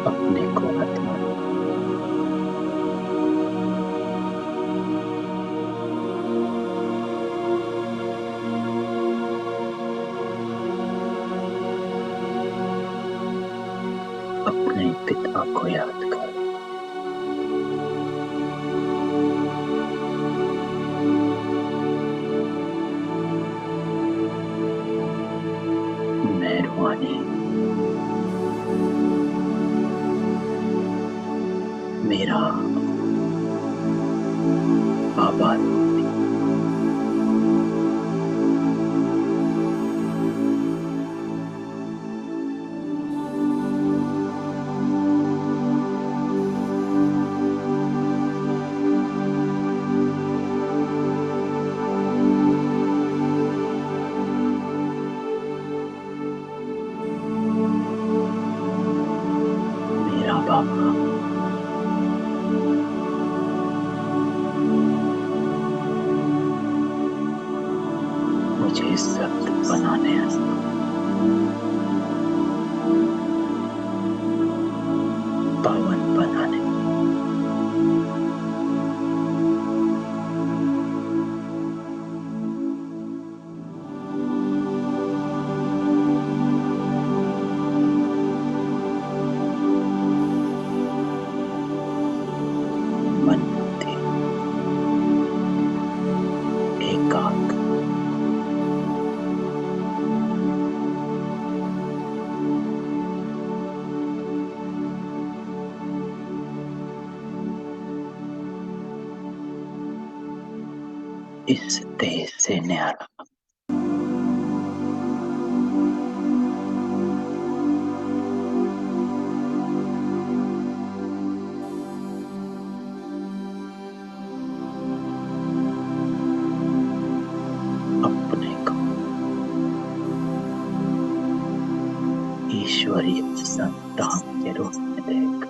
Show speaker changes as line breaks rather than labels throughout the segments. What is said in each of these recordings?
अपने को मत मारो। अपने पिता को याद कर। मेहरबानी मेरा आभार। मेरा बाबा मुझे सख्त बनाने पावन बनाने मन बुद्धि एकाग्र इस देश से न्यारा अपने को ईश्वरीय संतान के रूप में देख।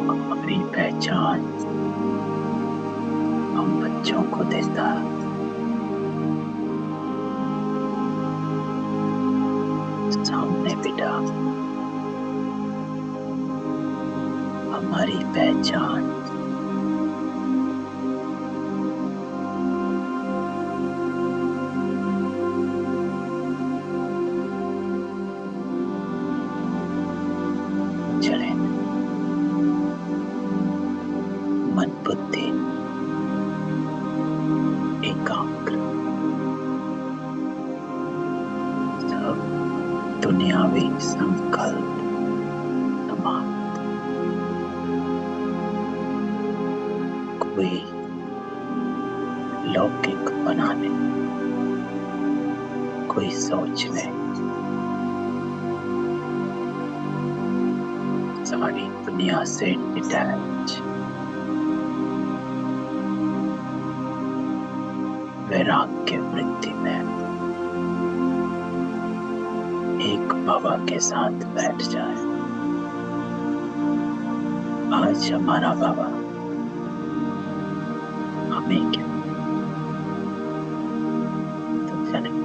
हमारी पहचान हम बच्चों को देता सामने बिठा। हमारी पहचान चले मन बुद्धि एकाग्र सब दुनियावी संकल्प समाप्त। कोई लौकिक बनाने कोई सोचने सारी दुनिया से डिटैच वैराग्य वृत्ति में एक बाबा के साथ बैठ जाए। आज हमारा बाबा हमें क्या तो चले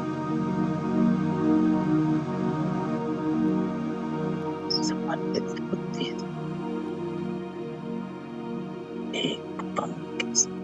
समर्पित बुद्धि एक पल के साथ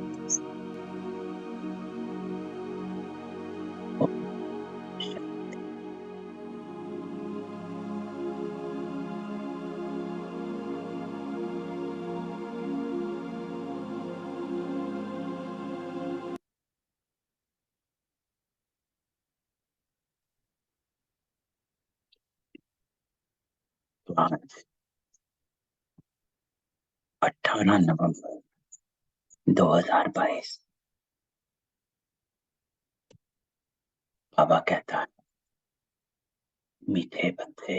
आज 18 नवंबर 2022 बाबा कहता है, मीठे बच्चे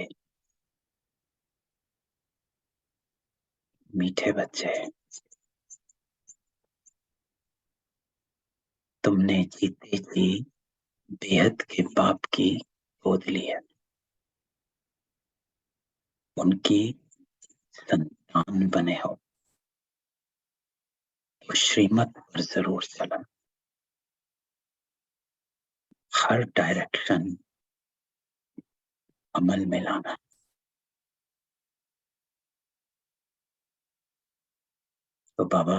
मीठे बच्चे तुमने जीते जी बेहद के बाप की गोद ली है। उनकी संतान बने हो। उस श्रीमत पर जरूर चलना, हर डायरेक्शन अमल में लाना। तो बाबा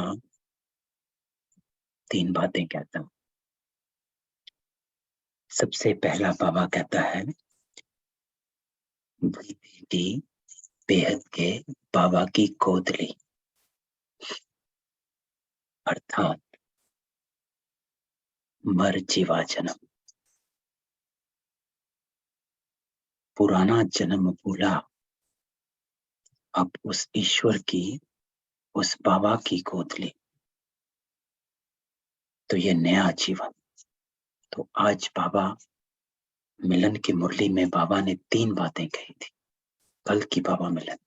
3 बातें कहता हूं। सबसे पहला बाबा कहता है, बेटी बेहद के बाबा की गोद ली, अर्थात मर जीवा जन्म, पुराना जन्म भूला, अब उस ईश्वर की, उस बाबा की गोद ली, तो ये नया जीवन। तो आज बाबा मिलन की मुरली में बाबा ने 3 बातें कही थी। कल की बाबा मिलन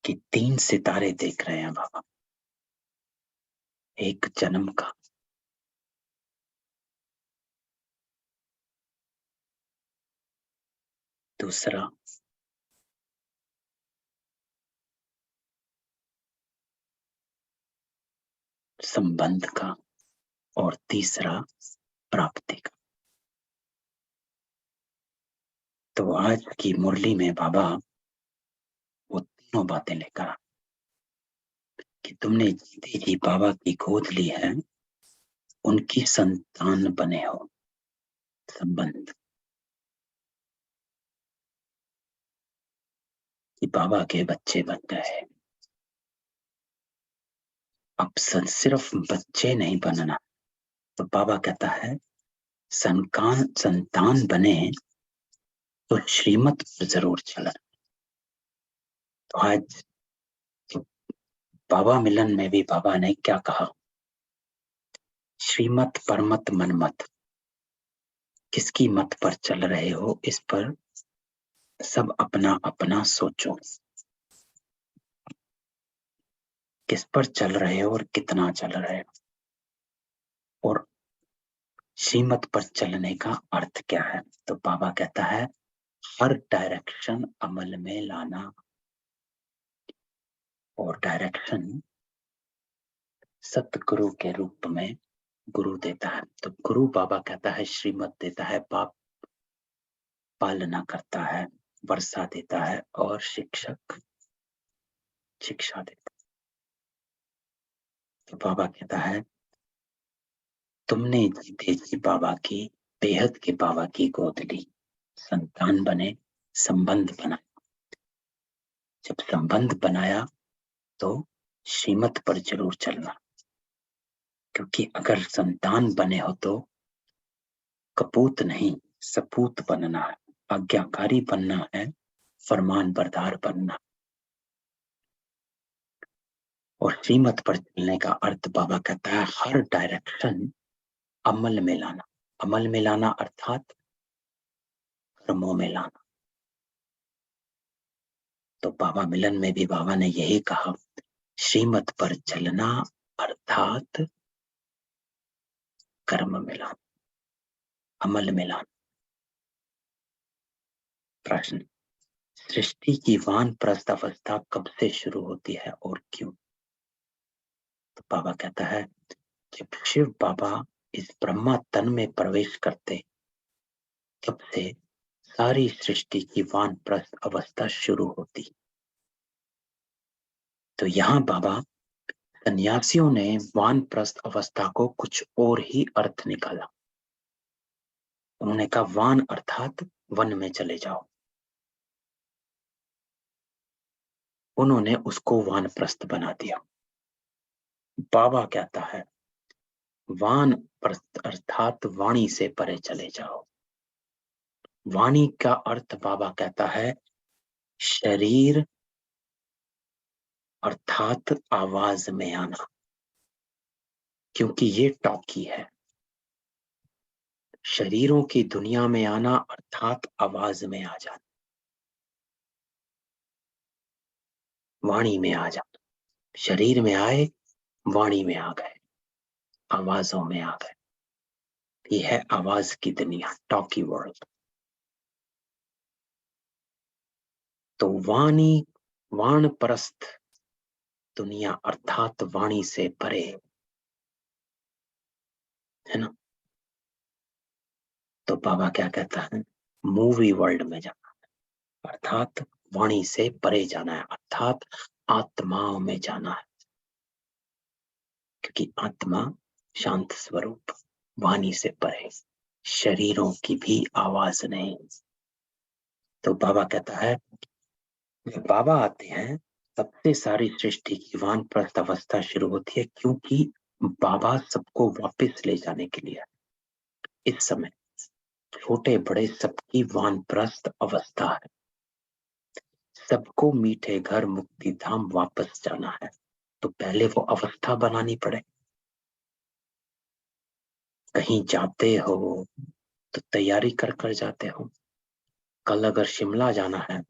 कि 3 सितारे देख रहे हैं बाबा। एक जन्म का, दूसरा संबंध का, और तीसरा प्राप्ति का। तो आज की मुरली में बाबा वो तीनों बातें लेकर आ कि तुमने जीते जी बाबा की गोद ली है, उनकी संतान बने हो। संबंध कि बाबा के बच्चे बन गए। अब सिर्फ बच्चे नहीं बनना, तो बाबा कहता है संतान बने तो श्रीमत पर जरूर चलना। तो आज तो बाबा मिलन में भी बाबा ने क्या कहा, श्रीमत परमत मनमत, किसकी मत पर चल रहे हो, इस पर सब अपना अपना सोचो। किस पर चल रहे हो और कितना चल रहे हो, और श्रीमत पर चलने का अर्थ क्या है। तो बाबा कहता है हर डायरेक्शन अमल में लाना, और डायरेक्शन सतगुरु के रूप में गुरु देता है। तो गुरु बाबा कहता है श्रीमत देता है, बाप पालना करता है, वर्षा देता है, और शिक्षक शिक्षा देता है। तो बाबा कहता है तुमने जीते जी बाबा की, बेहद के बाबा की गोद ली, संतान बने, संबंध बनाया। जब संबंध बनाया तो श्रीमत पर जरूर चलना, क्योंकि अगर संतान बने हो तो कपूत नहीं सपूत बनना है, आज्ञाकारी बनना है, फरमान बरदार बनना। और श्रीमत पर चलने का अर्थ बाबा कहता है हर डायरेक्शन अमल में लाना। अमल में लाना अर्थात कर्मों में लाना। तो बाबा मिलन में भी बाबा ने यही कहा, श्रीमत पर चलना अर्थात कर्म में लाना, अमल में लाना। प्रश्न, सृष्टि की वानप्रस्थ अवस्था कब से शुरू होती है और क्यों। तो बाबा कहता है जब शिव बाबा इस ब्रह्मा तन में प्रवेश करते, तब से सारी सृष्टि की वानप्रस्थ अवस्था शुरू होती। तो यहाँ बाबा सन्यासियों ने वानप्रस्थ अवस्था को कुछ और ही अर्थ निकाला। उन्होंने कहा वान अर्थात वन में चले जाओ, उन्होंने उसको वानप्रस्थ बना दिया। बाबा कहता है वानप्रस्थ अर्थात वाणी से परे चले जाओ। वाणी का अर्थ बाबा कहता है शरीर अर्थात आवाज में आना, क्योंकि ये टॉकी है। शरीरों की दुनिया में आना अर्थात आवाज में आ जाना, वाणी में आ जाना। शरीर में आए, वाणी में आ गए, आवाजों में आ गए। ये है आवाज की दुनिया, टॉकी वर्ल्ड। तो वाणी वानप्रस्थ दुनिया अर्थात वाणी से परे, है ना। तो बाबा क्या कहता है, मूवी वर्ल्ड में जाना, अर्थात वाणी से परे जाना है, अर्थात आत्माओं में जाना है, क्योंकि आत्मा शांत स्वरूप, वाणी से परे, शरीरों की भी आवाज नहीं। तो बाबा कहता है, बाबा आते हैं सबसे सारी सृष्टि की वानप्रस्थ अवस्था शुरू होती है, क्योंकि बाबा सबको वापस ले जाने के लिए इस समय छोटे बड़े सबकी वानप्रस्थ अवस्था है। सबको मीठे घर मुक्ति धाम वापस जाना है, तो पहले वो अवस्था बनानी पड़े। कहीं जाते हो तो तैयारी कर कर जाते हो। कल अगर शिमला जाना है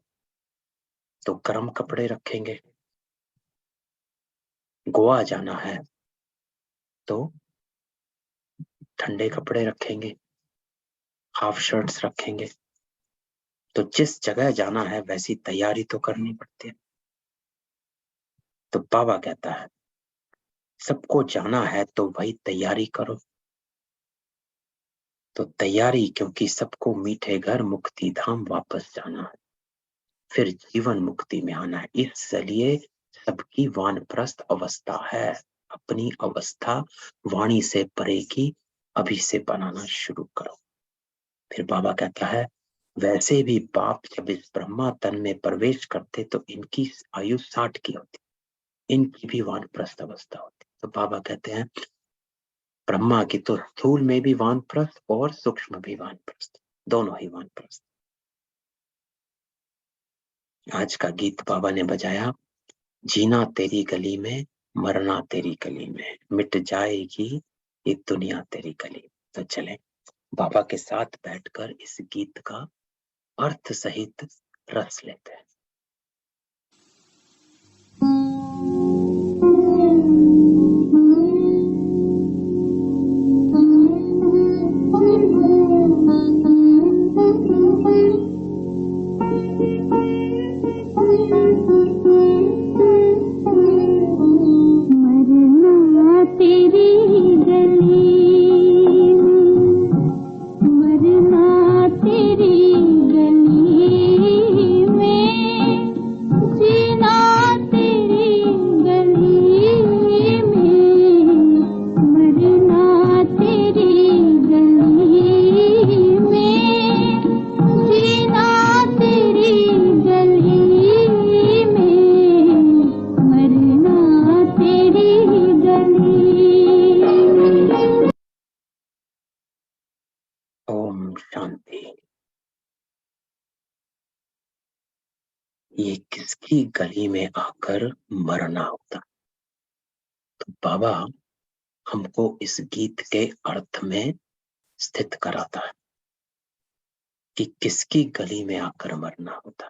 तो गर्म कपड़े रखेंगे, गोवा जाना है तो ठंडे कपड़े रखेंगे, हाफ शर्ट्स रखेंगे। तो जिस जगह जाना है वैसी तैयारी तो करनी पड़ती है। तो बाबा कहता है सबको जाना है तो वही तैयारी करो। तो तैयारी, क्योंकि सबको मीठे घर मुक्ति धाम वापस जाना है, फिर जीवन मुक्ति में आना है। इसलिए सबकी वानप्रस्थ अवस्था है। अपनी अवस्था वाणी से परे की अभी से बनाना शुरू करो। फिर बाबा कहता है वैसे भी बाप जब इस ब्रह्मा तन में प्रवेश करते तो इनकी आयु 60 की होती, इनकी भी वानप्रस्थ अवस्था होती। तो बाबा कहते हैं ब्रह्मा की तो स्थूल में भी वानप्रस्थ और सूक्ष्म भी वानप्रस्थ, दोनों ही वानप्रस्थ। आज का गीत बाबा ने बजाया, जीना तेरी गली में, मरना तेरी गली में, मिट जाएगी ये दुनिया तेरी गली। तो चले बाबा के साथ बैठकर इस गीत का अर्थ सहित रस लेते हैं। ओम शांति। ये किसकी गली में आकर मरना होता। तो बाबा हमको इस गीत के अर्थ में स्थित कराता है कि किसकी गली में आकर मरना होता,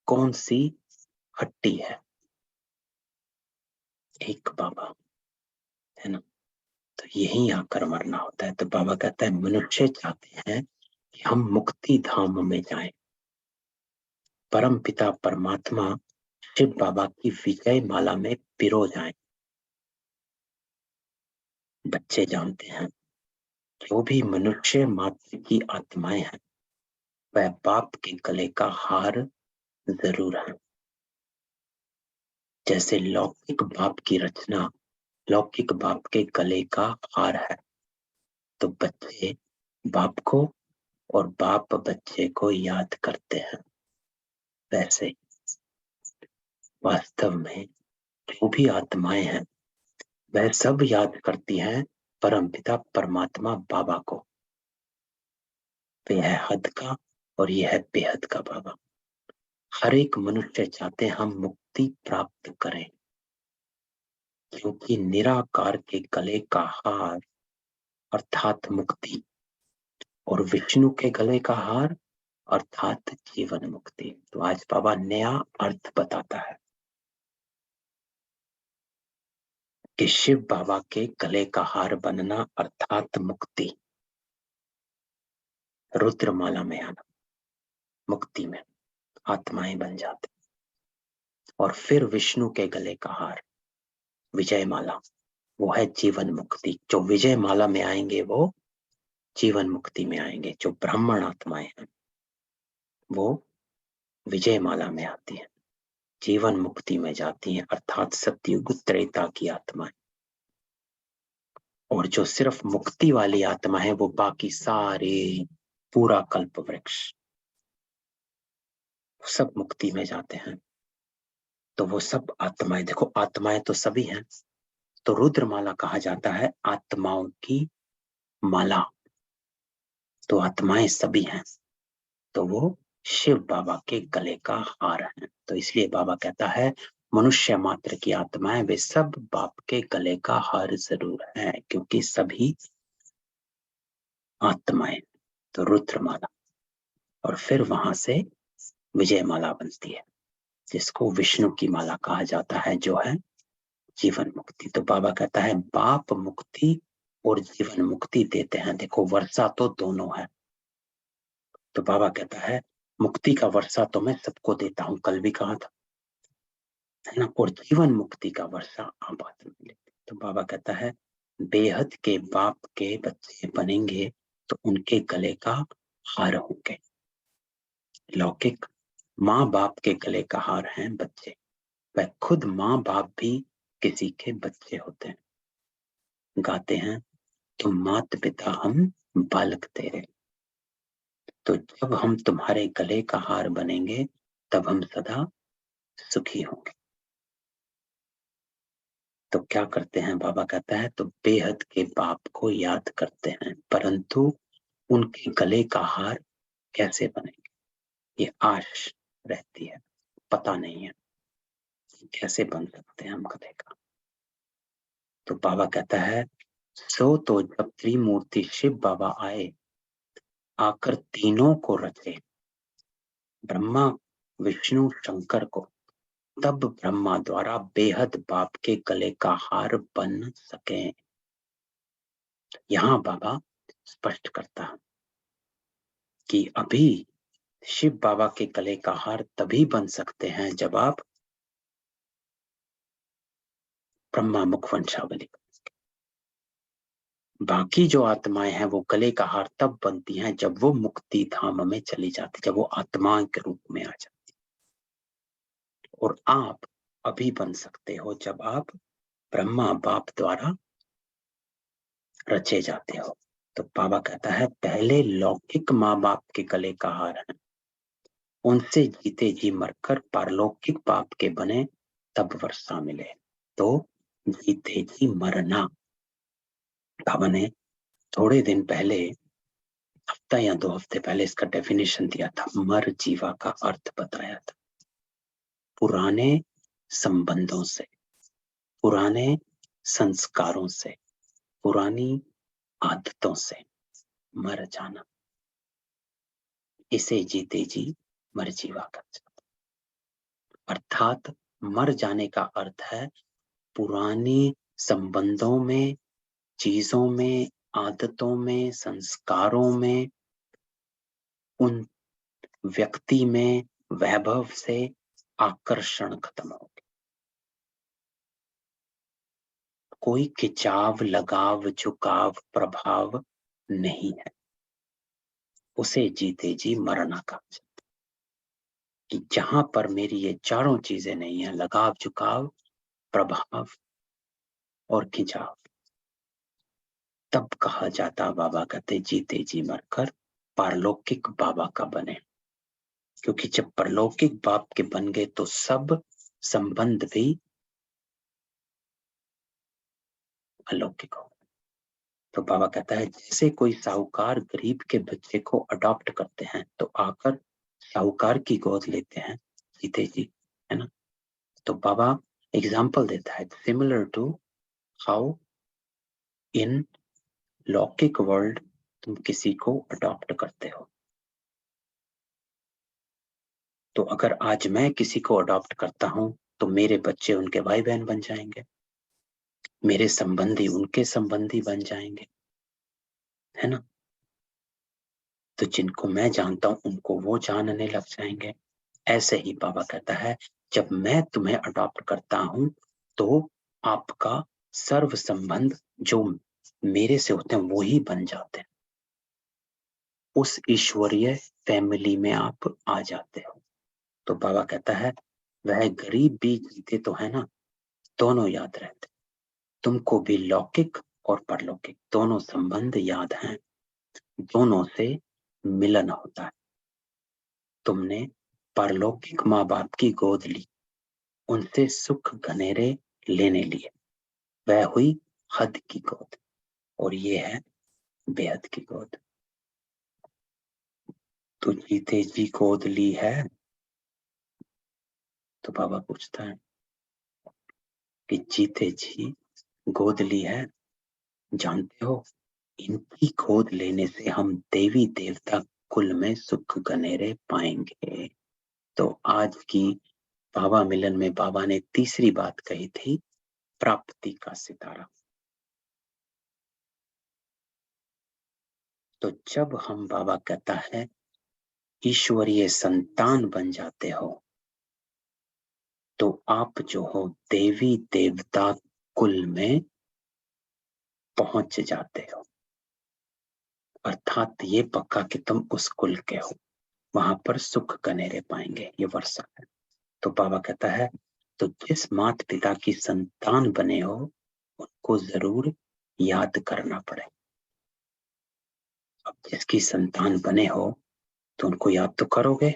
कौन सी हट्टी है। एक बाबा, है ना। तो यही आकर मरना होता है। तो बाबा कहता है मनुष्य चाहते हैं कि हम मुक्ति धाम में जाएं, परम पिता परमात्मा शिव बाबा की विजय माला में पिरो जाएं। बच्चे जानते हैं जो भी मनुष्य मात्र की आत्माएं हैं वह बाप के गले का हार जरूर है। जैसे लौकिक बाप की रचना लौकिक बाप के गले का हार है, तो बच्चे बाप को और बाप बच्चे को याद करते हैं। वैसे वास्तव में जो भी आत्माएं हैं वह सब याद करती हैं परमपिता परमात्मा बाबा को। तो यह है हद का और यह है बेहद का बाबा। हर एक मनुष्य चाहते हैं हम मुक्ति प्राप्त करें, क्योंकि निराकार के गले का हार अर्थात मुक्ति और विष्णु के गले का हार अर्थात जीवन मुक्ति। तो आज बाबा नया अर्थ बताता है कि शिव बाबा के गले का हार बनना अर्थात मुक्ति, रुद्रमाला में आना, मुक्ति में आत्माएं बन जाते, और फिर विष्णु के गले का हार विजय माला, वो है जीवन मुक्ति। जो विजय माला में आएंगे वो जीवन मुक्ति में आएंगे। जो ब्राह्मण आत्माएं हैं वो विजय माला में आती है, जीवन मुक्ति में जाती है, अर्थात सतयुग त्रेता की आत्माएं। और जो सिर्फ मुक्ति वाली आत्मा है वो बाकी सारे पूरा कल्प वृक्ष सब मुक्ति में जाते हैं। तो वो सब आत्माएं, देखो आत्माएं तो सभी हैं, तो रुद्रमाला कहा जाता है आत्माओं की माला। तो आत्माएं सभी हैं, तो वो शिव बाबा के गले का हार है। तो इसलिए बाबा कहता है मनुष्य मात्र की आत्माएं वे सब बाप के गले का हार जरूर है, क्योंकि सभी आत्माएं। तो रुद्रमाला, और फिर वहां से विजय माला बनती है, जिसको विष्णु की माला कहा जाता है, जो है जीवन मुक्ति। तो बाबा कहता है बाप मुक्ति और जीवन मुक्ति देते हैं। देखो वर्षा तो दोनों है। तो बाबा कहता है मुक्ति का वर्षा तो मैं सबको देता हूं, कल भी कहा था, है ना, और जीवन मुक्ति का वर्षा आप हाथ में लेते। तो बाबा कहता है बेहद के बाप के बच्चे बनेंगे तो उनके गले का हार होंगे। लौकिक माँ बाप के गले का हार हैं बच्चे, वह खुद माँ बाप भी किसी के बच्चे होते हैं। गाते हैं तुम मात पिता हम बालक तेरे। तो जब हम तुम्हारे गले का हार बनेंगे तब हम सदा सुखी होंगे। तो क्या करते हैं, बाबा कहता है तो बेहद के बाप को याद करते हैं, परंतु उनके गले का हार कैसे बनेंगे ये आश रहती है, पता नहीं है कैसे बन सकते हैं हम गले का। तो बाबा कहता है सो तो जब त्रिमूर्ति शिव बाबा आए, आकर तीनों को रचे, ब्रह्मा विष्णु शंकर को, तब ब्रह्मा द्वारा बेहद बाप के गले का हार बन सके। यहां बाबा स्पष्ट करता है कि अभी शिव बाबा के गले का हार तभी बन सकते हैं जब आप ब्रह्मा मुख वंशावली। बाकी जो आत्माएं हैं वो गले का हार तब बनती हैं जब वो मुक्ति धाम में चली जाती, जब वो आत्मा के रूप में आ जाती। और आप अभी बन सकते हो जब आप ब्रह्मा बाप द्वारा रचे जाते हो। तो बाबा कहता है पहले लौकिक माँ बाप के गले का हार है, उनसे जीते जी मरकर पारलौकिक बाप के बने तब वर्षा मिले। तो जीते जी मरना, बाबा ने थोड़े दिन पहले, हफ्ता या 2 हफ्ते पहले इसका डेफिनेशन दिया था, मर जीवा का अर्थ बताया था। पुराने संबंधों से, पुराने संस्कारों से, पुरानी आदतों से मर जाना, इसे जीते जी मर जीवा कर जाता। अर्थात मर जाने का अर्थ है पुराने संबंधों में, चीजों में, आदतों में, संस्कारों में, उन व्यक्ति में, वैभव से आकर्षण खत्म हो गया। कोई खिंचाव, लगाव, झुकाव, प्रभाव नहीं है, उसे जीते जी मरना कहा जाता है। कि जहां पर मेरी ये चारों चीजें नहीं है, लगाव, झुकाव, प्रभाव और खिंचाव, तब कहा जाता, बाबा कहते जीते जी मरकर पारलौकिक बाबा का बने। क्योंकि जब परलौकिक बाप के बन गए तो सब संबंध भी अलौकिक हो। तो बाबा कहता है जैसे कोई साहूकार गरीब के बच्चे को अडॉप्ट करते हैं तो आकर साहूकार की गोद लेते हैं जीते जी, है ना। तो बाबा एग्जाम्पल देता है सिमिलर टू हाउ इन लौकिक वर्ल्ड तुम किसी को अडॉप्ट करते हो। तो अगर आज मैं किसी को अडॉप्ट करता हूं तो मेरे बच्चे उनके भाई बहन बन जाएंगे, मेरे संबंधी उनके संबंधी बन जाएंगे, है ना। तो जिनको मैं जानता हूं उनको वो जानने लग जाएंगे। ऐसे ही बाबा कहता है जब मैं तुम्हें अडॉप्ट करता हूं तो आपका सर्व संबंध जो मेरे से होते हैं वो ही बन जाते हैं। उस ईश्वरीय फैमिली में आप आ जाते हो। तो बाबा कहता है वह गरीब भी जीते तो है ना, दोनों याद रहते, तुमको भी लौकिक और परलौकिक दोनों संबंध याद हैं, दोनों से मिलन होता है। तुमने परलौकिक माँ बाप की गोद ली, उनसे सुख घनेरे लेने लिए, वह हुई हद की गोद, और ये है बेहद की गोद। तो जीते जी गोद ली है? तो बाबा पूछता है कि जीते जी गोद ली है, जानते हो इनकी गोद लेने से हम देवी देवता कुल में सुख घनेरे पाएंगे। तो आज की बाबा मिलन में बाबा ने तीसरी बात कही थी, प्राप्ति का सितारा। तो जब हम, बाबा कहता है, ईश्वरीय संतान बन जाते हो, तो आप जो हो देवी देवता कुल में पहुंच जाते हो। अर्थात ये पक्का कि तुम उस कुल के हो, वहां पर सुख घनेरे पाएंगे, ये वर्षा है। तो बाबा कहता है तो जिस माता पिता की संतान बने हो उनको जरूर याद करना पड़े। अब जिसकी संतान बने हो तो उनको याद तो करोगे,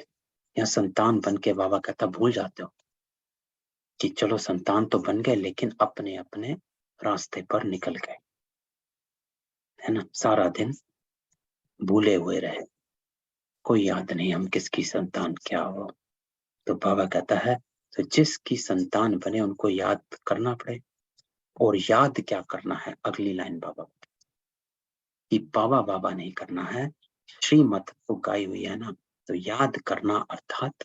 या संतान बन के बाबा कहता भूल जाते हो कि चलो संतान तो बन गए लेकिन अपने अपने रास्ते पर निकल गए, है ना, सारा दिन भूले हुए रहे, कोई याद नहीं हम किसकी संतान क्या हो। तो बाबा कहता है तो जिसकी संतान बने उनको याद करना पड़े। और याद क्या करना है, अगली लाइन बाबा कि बाबा बाबा नहीं करना है, श्रीमत तो गाई हुई है ना, तो याद करना अर्थात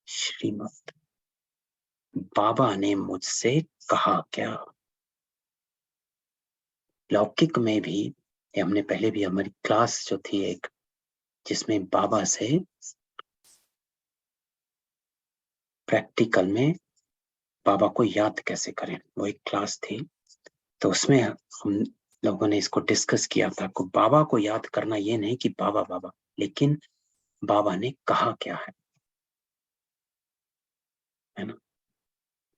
श्रीमत। बाबा ने मुझसे कहा क्या। लौकिक में भी, हमने पहले भी हमारी क्लास जो थी एक, जिसमें बाबा से प्रैक्टिकल में बाबा को याद कैसे करें, वो एक क्लास थी। तो उसमें हम लोगों ने इसको डिस्कस किया था कि बाबा को याद करना ये नहीं कि बाबा बाबा, लेकिन बाबा ने कहा क्या है ना।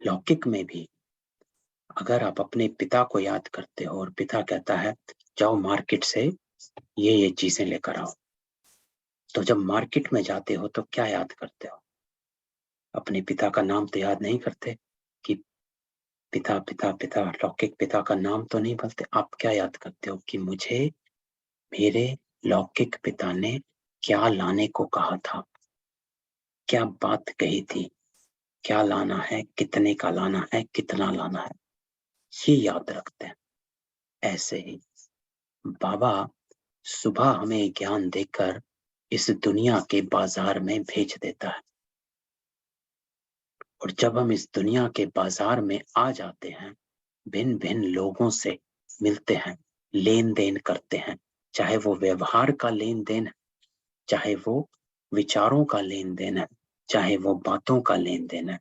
लौकिक में भी अगर आप अपने पिता को याद करते हो और पिता कहता है जाओ मार्केट से ये चीजें लेकर आओ, तो जब मार्केट में जाते हो तो क्या याद करते हो, अपने पिता का नाम तो याद नहीं करते कि पिता पिता पिता, लौकिक पिता का नाम तो नहीं बोलते। आप क्या याद करते हो कि मुझे मेरे लौकिक पिता ने क्या लाने को कहा था, क्या बात कही थी, क्या लाना है, कितने का लाना है, कितना लाना है, ये याद रखते हैं। ऐसे ही बाबा सुबह हमें ज्ञान देकर इस दुनिया के बाजार में भेज देता है, और जब हम इस दुनिया के बाजार में आ जाते हैं, भिन्न भिन्न लोगों से मिलते हैं, लेन देन करते हैं, चाहे वो व्यवहार का लेन देन है, चाहे वो विचारों का लेन देन है, चाहे वो बातों का लेन देन है,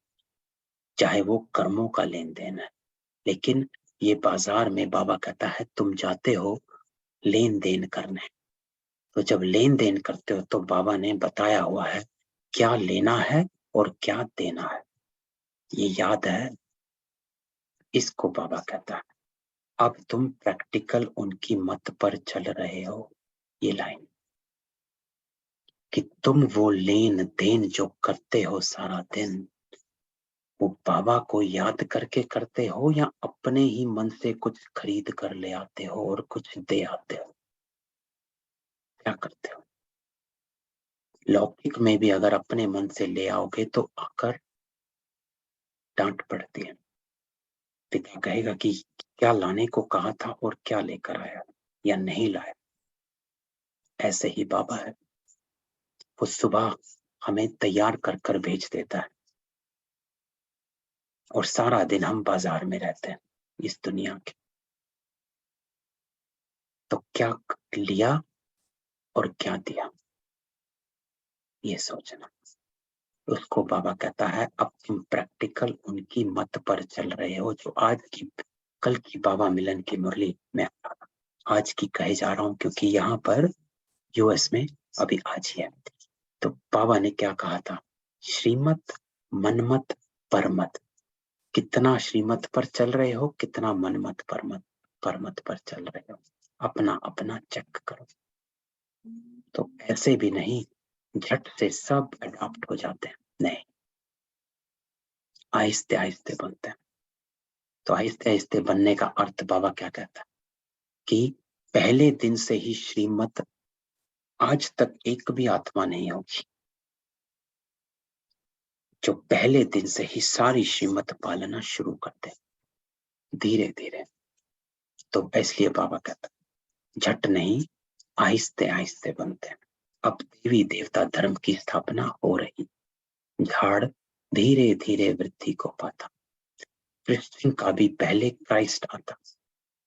चाहे वो कर्मों का लेन देन है। लेकिन ये बाजार में बाबा कहता है तुम जाते हो लेन देन करने। तो जब लेन देन करते हो तो बाबा ने बताया हुआ है क्या लेना है और क्या देना है, ये याद है। इसको बाबा कहता है अब तुम प्रैक्टिकल उनकी मत पर चल रहे हो। ये लाइन कि तुम वो लेन देन जो करते हो सारा दिन, वो बाबा को याद करके करते हो या अपने ही मन से कुछ खरीद कर ले आते हो और कुछ दे आते हो, क्या करते हो। लौकिक में भी अगर अपने मन से ले आओगे तो आकर डांट पड़ती है, पिता कहेगा कि क्या लाने को कहा था और क्या लेकर आया या नहीं लाया। ऐसे ही बाबा है, वो सुबह हमें तैयार कर कर भेज देता है, और सारा दिन हम बाजार में रहते हैं इस दुनिया के। तो क्या लिया और क्या दिया, ये सोचना। उसको बाबा कहता है अब तुम प्रैक्टिकल उनकी मत पर चल रहे हो, जो आज की कल की बाबा मिलन की मुरली में आज की कहे जा रहा हूं, क्योंकि यहाँ पर यूएस में अभी आज ही है। तो बाबा ने क्या कहा था, श्रीमत मनमत परमत, कितना श्रीमत पर चल रहे हो, कितना मनमत परमत पर चल रहे हो, अपना अपना चेक करो। तो ऐसे भी नहीं झट से सब अडॉप्ट हो जाते हैं, नहीं, आहिस्ते आहिस्ते बनते हैं। तो आहिस्ते आहिस्ते बनने का अर्थ बाबा क्या कहता है कि पहले दिन से ही श्रीमत आज तक एक भी आत्मा नहीं होगी जो पहले दिन से ही सारी श्रीमत पालना शुरू कर दे, धीरे धीरे। तो इसलिए बाबा कहता झट नहीं, आहिस्ते आहिस्ते बनते हैं। अब देवी देवता धर्म की स्थापना हो रही, झाड़ धीरे धीरे वृद्धि को पाता। क्रिश्चियन का भी पहले क्राइस्ट आता,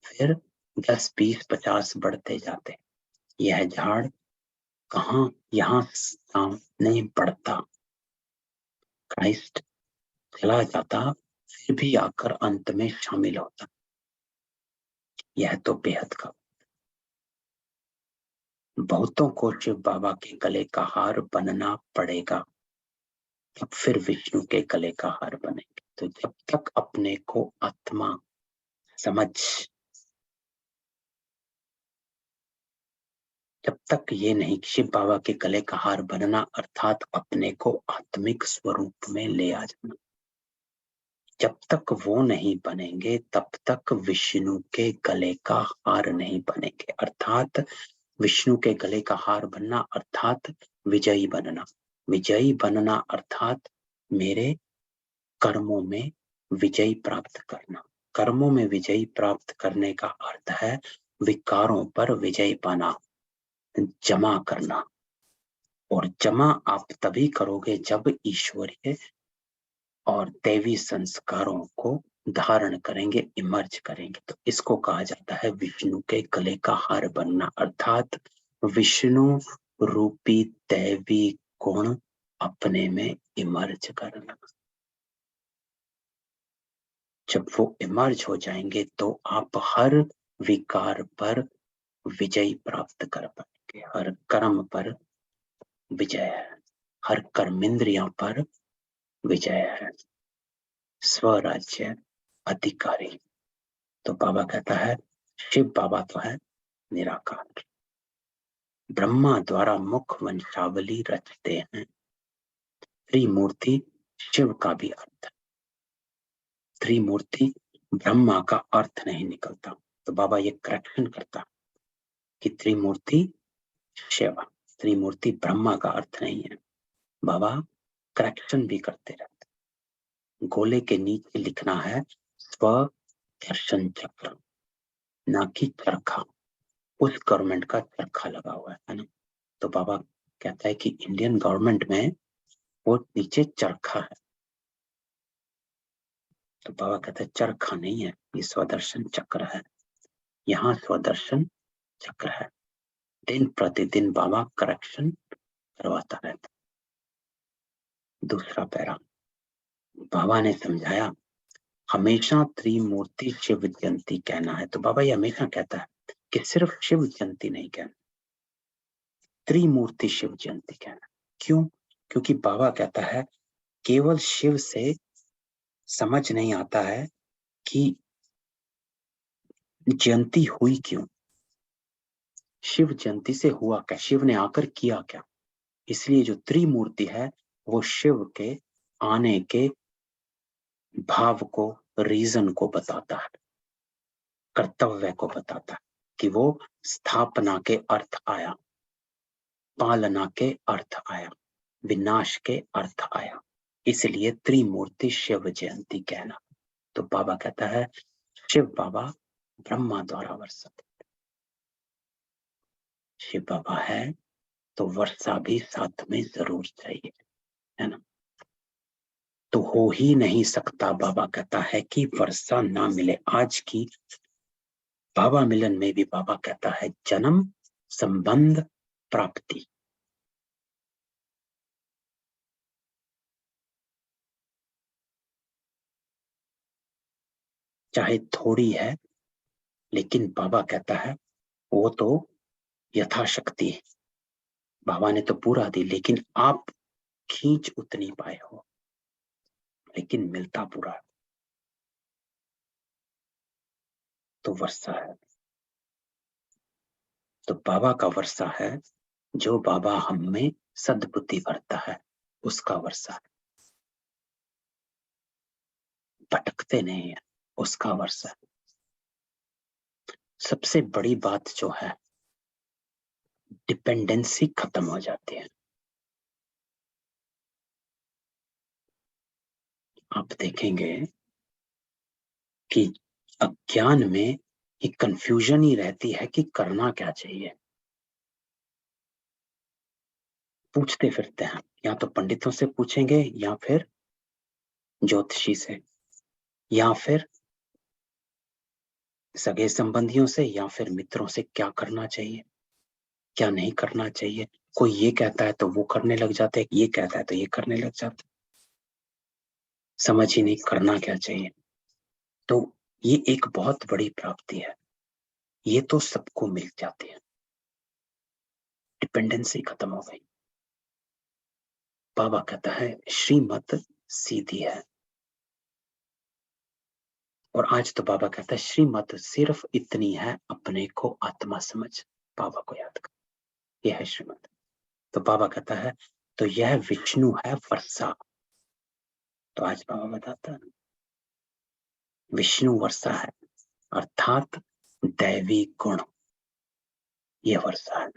फिर 10, 20, 50 बढ़ते जाते। यह झाड़ कहाँ यहाँ सामने बढ़ता, क्राइस्ट चला जाता, फिर भी आकर अंत में शामिल होता। यह तो बेहद का। बहुतों को शिव बाबा के गले का हार बनना पड़ेगा, तब फिर विष्णु के गले का हार बनेंगे। तो जब तक अपने को आत्मा समझ, जब तक ये नहीं शिव बाबा के गले का हार बनना अर्थात अपने को आत्मिक स्वरूप में ले आ जाना, जब तक वो नहीं बनेंगे तब तक विष्णु के गले का हार नहीं बनेंगे। अर्थात विष्णु के गले का हार बनना अर्थात विजयी बनना। विजयी बनना अर्थात मेरे कर्मों में विजय प्राप्त करना। कर्मों में विजय प्राप्त करने का अर्थ है विकारों पर विजय पाना, जमा करना। और जमा आप तभी करोगे जब ईश्वरीय और दैवी संस्कारों को धारण करेंगे, इमर्ज करेंगे। तो इसको कहा जाता है विष्णु के गले का हार बनना, अर्थात विष्णु रूपी दैवी गुण अपने में इमर्ज करना। जब वो इमर्ज हो जाएंगे तो आप हर विकार पर विजय प्राप्त कर पाएंगे, हर कर्म पर विजय है, हर कर्मेंद्रियों पर विजय है, स्वराज्य अधिकारी। तो बाबा कहता है शिव बाबा तो है निराकार, ब्रह्मा द्वारा मुख वंशावली रचते हैं। त्रिमूर्ति शिव का भी अर्थ है, त्रिमूर्ति ब्रह्मा का अर्थ नहीं निकलता। तो बाबा ये करेक्शन करता कि त्रिमूर्ति शिव, त्रिमूर्ति ब्रह्मा का अर्थ नहीं है। बाबा करेक्शन भी करते रहते। गोले के नीचे लिखना है स्वदर्शन चक्र, ना कि चरखा। उस गवर्नमेंट का चरखा लगा हुआ है ना। तो बाबा कहता है कि इंडियन गवर्नमेंट में वो नीचे चरखा है। तो बाबा कहता है चरखा नहीं है, ये स्वदर्शन चक्र है। यहाँ स्वदर्शन चक्र है। दिन प्रतिदिन बाबा करेक्शन करवाता रहता। दूसरा पैरा बाबा ने समझाया हमेशा त्रिमूर्ति शिव जयंती कहना है। तो बाबा ये हमेशा कहता है कि सिर्फ शिव जयंती नहीं कहना, त्रिमूर्ति शिव जयंती कहना। क्यों? क्योंकि बाबा कहता है केवल शिव से समझ नहीं आता है कि जयंती हुई क्यों, शिव जयंती से हुआ क्या, शिव ने आकर किया क्या। इसलिए जो त्रिमूर्ति है वो शिव के आने के भाव को, रीजन को बताता है, कर्तव्य को बताता है कि वो स्थापना के अर्थ आया, पालना के अर्थ आया, विनाश के अर्थ आया। इसलिए त्रिमूर्ति शिव जयंती कहना। तो बाबा कहता है शिव बाबा ब्रह्मा द्वारा वर्षित, शिव बाबा है तो वर्षा भी साथ में जरूर चाहिए, है ना। तो हो ही नहीं सकता, बाबा कहता है कि वर्षा ना मिले। आज की बाबा मिलन में भी बाबा कहता है जन्म संबंध प्राप्ति, चाहे थोड़ी है, लेकिन बाबा कहता है वो तो यथाशक्ति है। बाबा ने तो पूरा दी, लेकिन आप खींच उतनी पाए हो, लेकिन मिलता पूरा। तो वर्षा है, तो बाबा का वर्षा है, जो बाबा हम में सद्बुद्धि भरता है उसका वर्षा है। भटकते नहीं है उसका वर्षा है। सबसे बड़ी बात जो है, डिपेंडेंसी खत्म हो जाती है। आप देखेंगे कि अज्ञान में एक कंफ्यूजन ही रहती है कि करना क्या चाहिए। पूछते फिरते हैं, या तो पंडितों से पूछेंगे, या फिर ज्योतिषी से, या फिर सगे संबंधियों से, या फिर मित्रों से, क्या करना चाहिए क्या नहीं करना चाहिए। कोई ये कहता है तो वो करने लग जाते हैं, ये कहता है तो ये करने लग जाते हैं। समझ ही नहीं करना क्या चाहिए। तो ये एक बहुत बड़ी प्राप्ति है, ये तो सबको मिल जाती है। डिपेंडेंसी खत्म हो गई। बाबा कहता है श्रीमत सीधी है। और आज तो बाबा कहता है श्रीमत सिर्फ इतनी है, अपने को आत्मा समझ, बाबा को याद कर, यह है श्रीमत। तो बाबा कहता है तो यह विष्णु है वर्षा। तो आज बाबा बताता है विष्णु वर्षा है, अर्थात दैवी गुण, यह वर्षा है।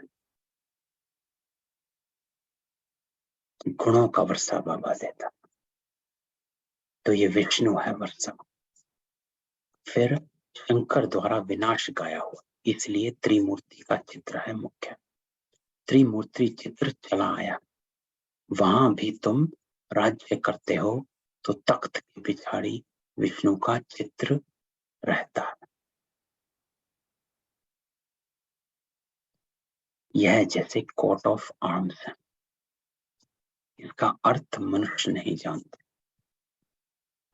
गुणों का वर्षा बाबा देता, तो ये विष्णु है वर्षा। फिर शंकर द्वारा विनाश गाया हुआ, इसलिए त्रिमूर्ति का चित्र है मुख्य। त्रिमूर्ति चित्र चला आया, वहां भी तुम राज्य करते हो तो तख्त की पिछाड़ी विष्णु का चित्र रहता है। यह जैसे कोट ऑफ आर्म्स है, इसका अर्थ मनुष्य नहीं जानते।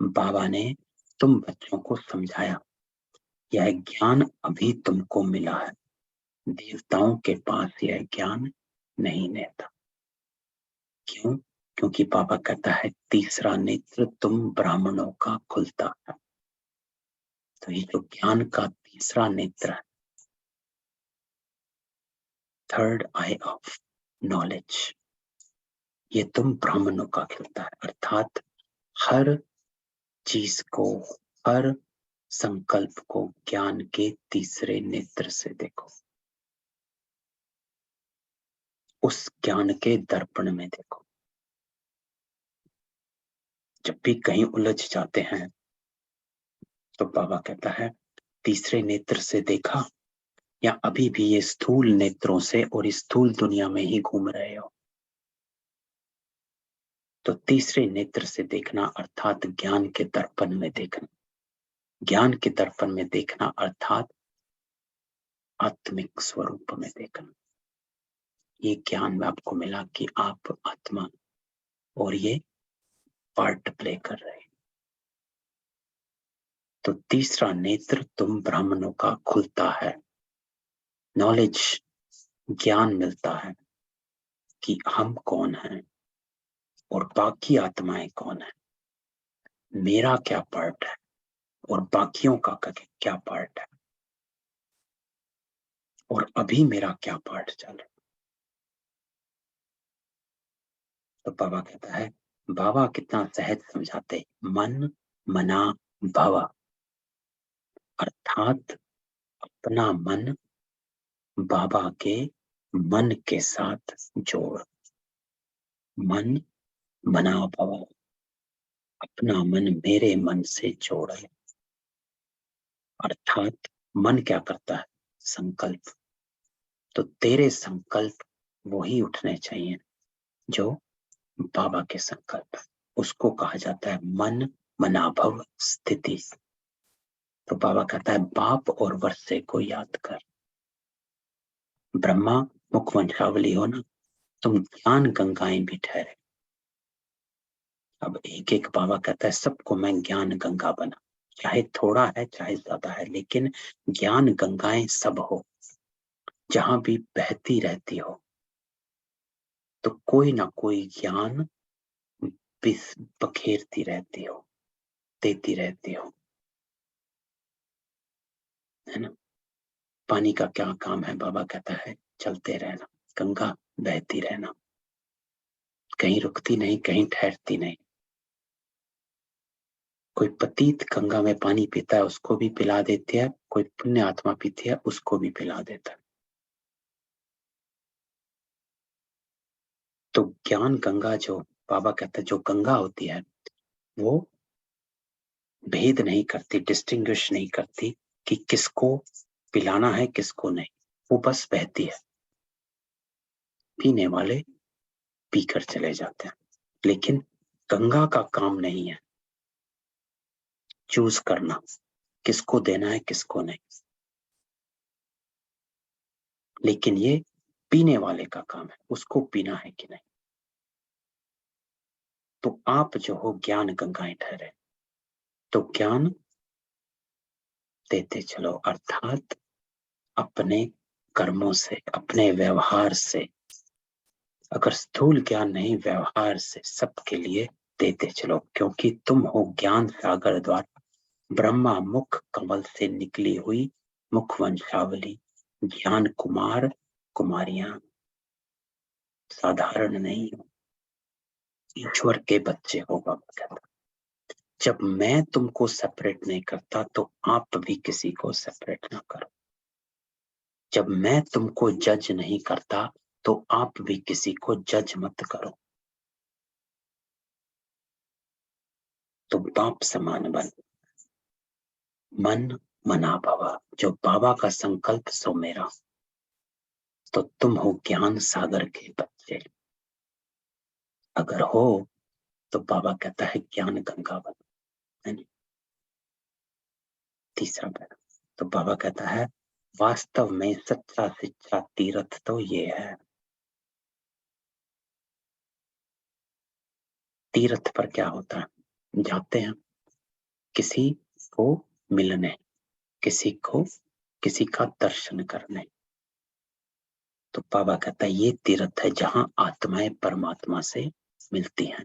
बाबा ने तुम बच्चों को समझाया, यह ज्ञान अभी तुमको मिला है, देवताओं के पास यह ज्ञान नहीं रहता। क्यों? क्योंकि बाबा कहता है तीसरा नेत्र तुम ब्राह्मणों का खुलता है। तो ये जो ज्ञान का तीसरा नेत्र है, थर्ड आई ऑफ नॉलेज, ये तुम ब्राह्मणों का खिलता है। अर्थात हर चीज को, हर संकल्प को ज्ञान के तीसरे नेत्र से देखो, उस ज्ञान के दर्पण में देखो। जब भी कहीं उलझ जाते हैं तो बाबा कहता है तीसरे नेत्र से देखा, या अभी भी ये स्थूल नेत्रों से और इस स्थूल दुनिया में ही घूम रहे हो। तो तीसरे नेत्र से देखना अर्थात ज्ञान के दर्पण में देखना। ज्ञान के दर्पण में देखना अर्थात आत्मिक स्वरूप में देखना। ये ज्ञान में आपको मिला कि आप आत्मा और ये पार्ट प्ले कर रहे हैं। तो तीसरा नेत्र तुम ब्राह्मणों का खुलता है, नॉलेज, ज्ञान मिलता है कि हम कौन हैं और बाकी आत्माएं कौन है, मेरा क्या पार्ट है और बाकियों का क्या पार्ट है, और अभी मेरा क्या पार्ट चल रहा है। तो बाबा कहता है, बाबा कितना सहज समझाते, मन मना भव, अर्थात अपना मन बाबा के मन के साथ जोड़। मन मना भव, अपना मन मेरे मन से जोड़ ले। अर्थात मन क्या करता है? संकल्प। तो तेरे संकल्प वही उठने चाहिए जो बाबा के संकल्प, उसको कहा जाता है मन मनाभव स्थिति। तो बाबा कहता है बाप और वर्षे को याद कर। ब्रह्मा मुखवंशावली हो ना, तुम ज्ञान गंगाएं भी ठहरे। अब एक एक बाबा कहता है सबको मैं ज्ञान गंगा बना। चाहे थोड़ा है चाहे ज्यादा है, लेकिन ज्ञान गंगाएं सब हो, जहां भी बहती रहती हो, तो कोई ना कोई ज्ञान बखेरती रहती हो, देती रहती हो, है ना। पानी का क्या काम है? बाबा कहता है चलते रहना, गंगा बहती रहना, कहीं रुकती नहीं, कहीं ठहरती नहीं। कोई पतित गंगा में पानी पीता है, उसको भी पिला देती है, कोई पुण्य आत्मा पीती है, उसको भी पिला देता है। तो ज्ञान गंगा, जो बाबा कहते हैं जो गंगा होती है, वो भेद नहीं करती, डिस्टिंग्विश नहीं करती कि किसको पिलाना है किसको नहीं, वो बस बहती है। पीने वाले पीकर चले जाते हैं, लेकिन गंगा का काम नहीं है चूज करना किसको देना है किसको नहीं, लेकिन ये पीने वाले का काम है, उसको पीना है कि नहीं। तो आप जो हो ज्ञान गंगाएं ठहरे, तो ज्ञान देते चलो, अर्थात अपने कर्मों से, अपने व्यवहार से, अगर स्थूल ज्ञान नहीं, व्यवहार से सबके लिए देते चलो, क्योंकि तुम हो ज्ञान सागर द्वारा ब्रह्मा मुख कमल से निकली हुई मुख वंशावली। ज्ञान कुमार कुमारियां साधारण नहीं हो, ईश्वर के बच्चे हो। बाबा कहता, जब मैं तुमको सेपरेट नहीं करता तो आप भी किसी को सेपरेट ना करो। जब मैं तुमको जज नहीं करता तो आप भी किसी को जज मत करो। तो बाप समान बन, मन मना भवा, जो बाबा का संकल्प सो मेरा। तो तुम हो ज्ञान सागर के बच्चे, अगर हो तो बाबा कहता है ज्ञान गंगा बन, है नहीं? तीसरा पैरा, तो बाबा कहता है वास्तव में सच्चा शिक्षा तीर्थ तो ये है। तीर्थ पर क्या होता है? जाते हैं किसी को मिलने, किसी को किसी का दर्शन करने। तो बाबा कहता है ये तीर्थ है जहां आत्माएं परमात्मा से मिलती हैं।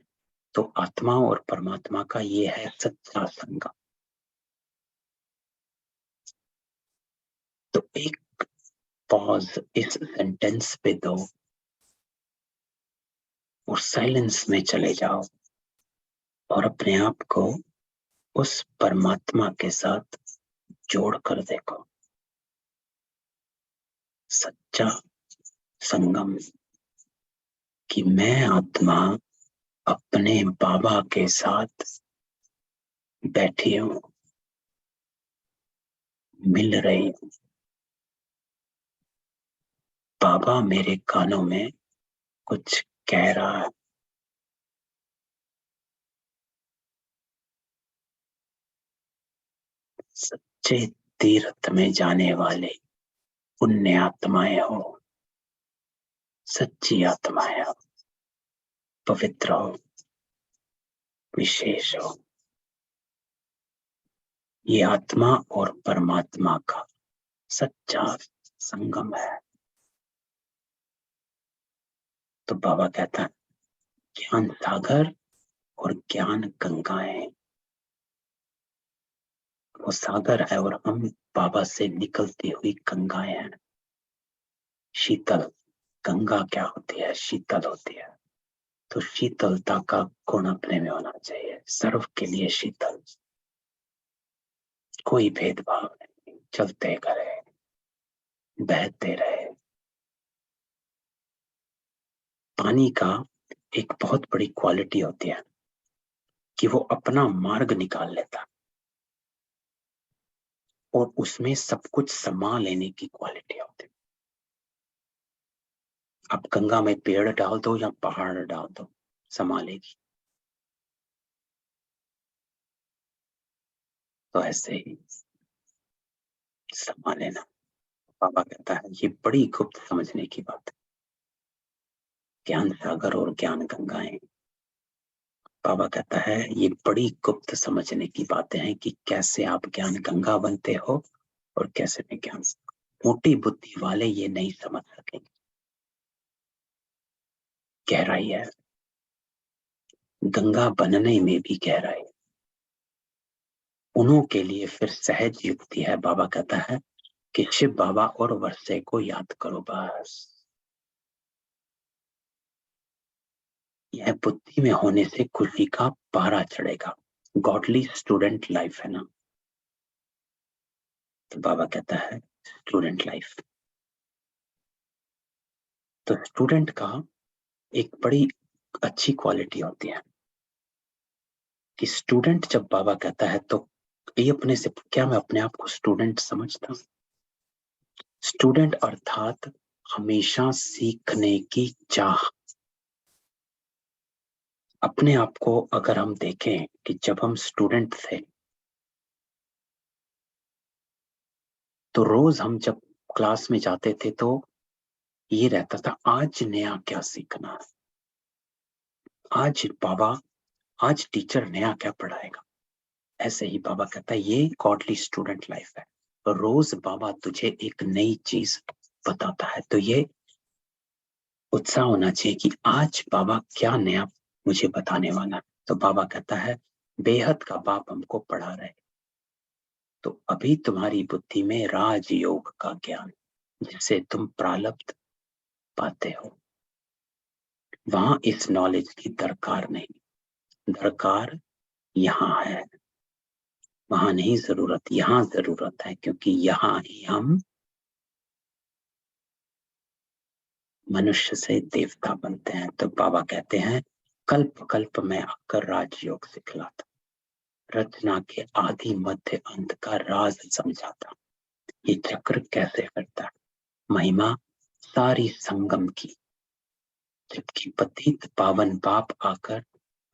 तो आत्मा और परमात्मा का ये है सच्चा संगम। तो एक पॉज इस सेंटेंस पे दो और साइलेंस में चले जाओ और अपने आप को उस परमात्मा के साथ जोड़ कर देखो। सच्चा संगम, कि मैं आत्मा अपने बाबा के साथ बैठी हूं, मिल रही हूं। बाबा मेरे कानों में कुछ कह रहा है। सच्चे तीर्थ में जाने वाले पुण्य आत्माएं हो, सच्ची आत्माएं हो, पवित्र हो, विशेष हो। ये आत्मा और परमात्मा का सच्चा संगम है। तो बाबा कहता है ज्ञान सागर और ज्ञान गंगाएं, वो सागर है और हम बाबा से निकलती हुई गंगाएं हैं। शीतल, गंगा क्या होती है? शीतल होती है। तो शीतलता का गुण अपने में होना चाहिए, सर्व के लिए शीतल, कोई भेदभाव नहीं, चलते करे, बहते रहे। पानी का एक बहुत बड़ी क्वालिटी होती है कि वो अपना मार्ग निकाल लेता, और उसमें सब कुछ समा लेने की क्वालिटी होती है। अब गंगा में पेड़ डाल दो या पहाड़ डाल दो, समा लेगी। तो ऐसे ही समा लेना, बाबा कहता है ये बड़ी गुप्त समझने की बात है। ज्ञान सागर और ज्ञान गंगाएं, बाबा कहता है ये बड़ी गुप्त समझने की बातें हैं कि कैसे आप ज्ञान गंगा बनते हो और कैसे में ज्ञान। मोटी बुद्धि वाले ये नहीं समझ सकेंगे। गहराई है, गंगा बनने में भी गहराई। उन्हों के लिए फिर सहज युक्ति है। बाबा कहता है कि शिव बाबा और वर्षे को याद करो बस। यह बुद्धि में होने से खुशी का पारा चढ़ेगा। गॉडली स्टूडेंट लाइफ है ना, तो बाबा कहता है स्टूडेंट लाइफ। तो स्टूडेंट का एक बड़ी अच्छी क्वालिटी होती है कि स्टूडेंट जब बाबा कहता है तो ये अपने से, क्या मैं अपने आप को स्टूडेंट समझता हूं? स्टूडेंट अर्थात हमेशा सीखने की चाह। अपने आप को अगर हम देखें कि जब हम स्टूडेंट थे तो रोज हम जब क्लास में जाते थे तो ये रहता था आज नया क्या सीखना है, आज बाबा, आज टीचर नया क्या पढ़ाएगा। ऐसे ही बाबा कहता है ये गॉडली स्टूडेंट लाइफ है। तो रोज बाबा तुझे एक नई चीज बताता है, तो ये उत्साह होना चाहिए कि आज बाबा क्या नया मुझे बताने वाला है। तो बाबा कहता है बेहद का बाप हमको पढ़ा रहे, तो अभी तुम्हारी बुद्धि में राजयोग का ज्ञान जिसे तुम प्रारब्ध पाते हो, वहां इस नॉलेज की दरकार नहीं। दरकार यहाँ है, वहां नहीं जरूरत, यहाँ जरूरत है, क्योंकि यहाँ ही हम मनुष्य से देवता बनते हैं। तो बाबा कहते हैं कल्प कल्प में आकर राजयोग सिखलाता, रचना के आदि मध्य अंत का राज समझाता। ये चक्र कैसे करता है? महिमा सारी संगम की, जबकि पतित पावन बाप आकर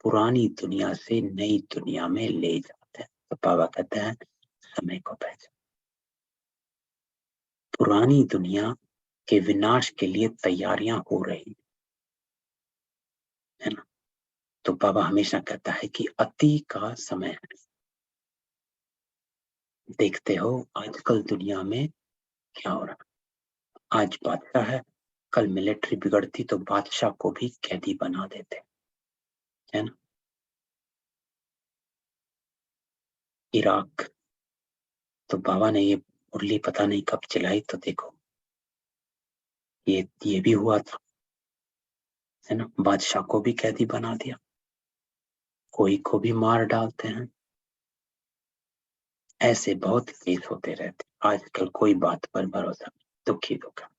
पुरानी दुनिया से नई दुनिया में ले जाते हैं। तो बाबा कहते हैं समय को पहचान, पुरानी दुनिया के विनाश के लिए तैयारियां हो रही है ना। तो बाबा हमेशा कहता है कि अति का समय है। देखते हो आजकल दुनिया में क्या हो रहा है। आज बादशाह है, कल मिलिट्री बिगड़ती तो बादशाह को भी कैदी बना देते, है ना। इराक, तो बाबा ने ये मुरली पता नहीं कब चलाई, तो देखो ये भी हुआ था, है ना। बादशाह को भी कैदी बना दिया, कोई को भी मार डालते हैं। ऐसे बहुत केस होते रहते, आजकल कोई बात पर भरोसा नहीं, दुखी दुखा।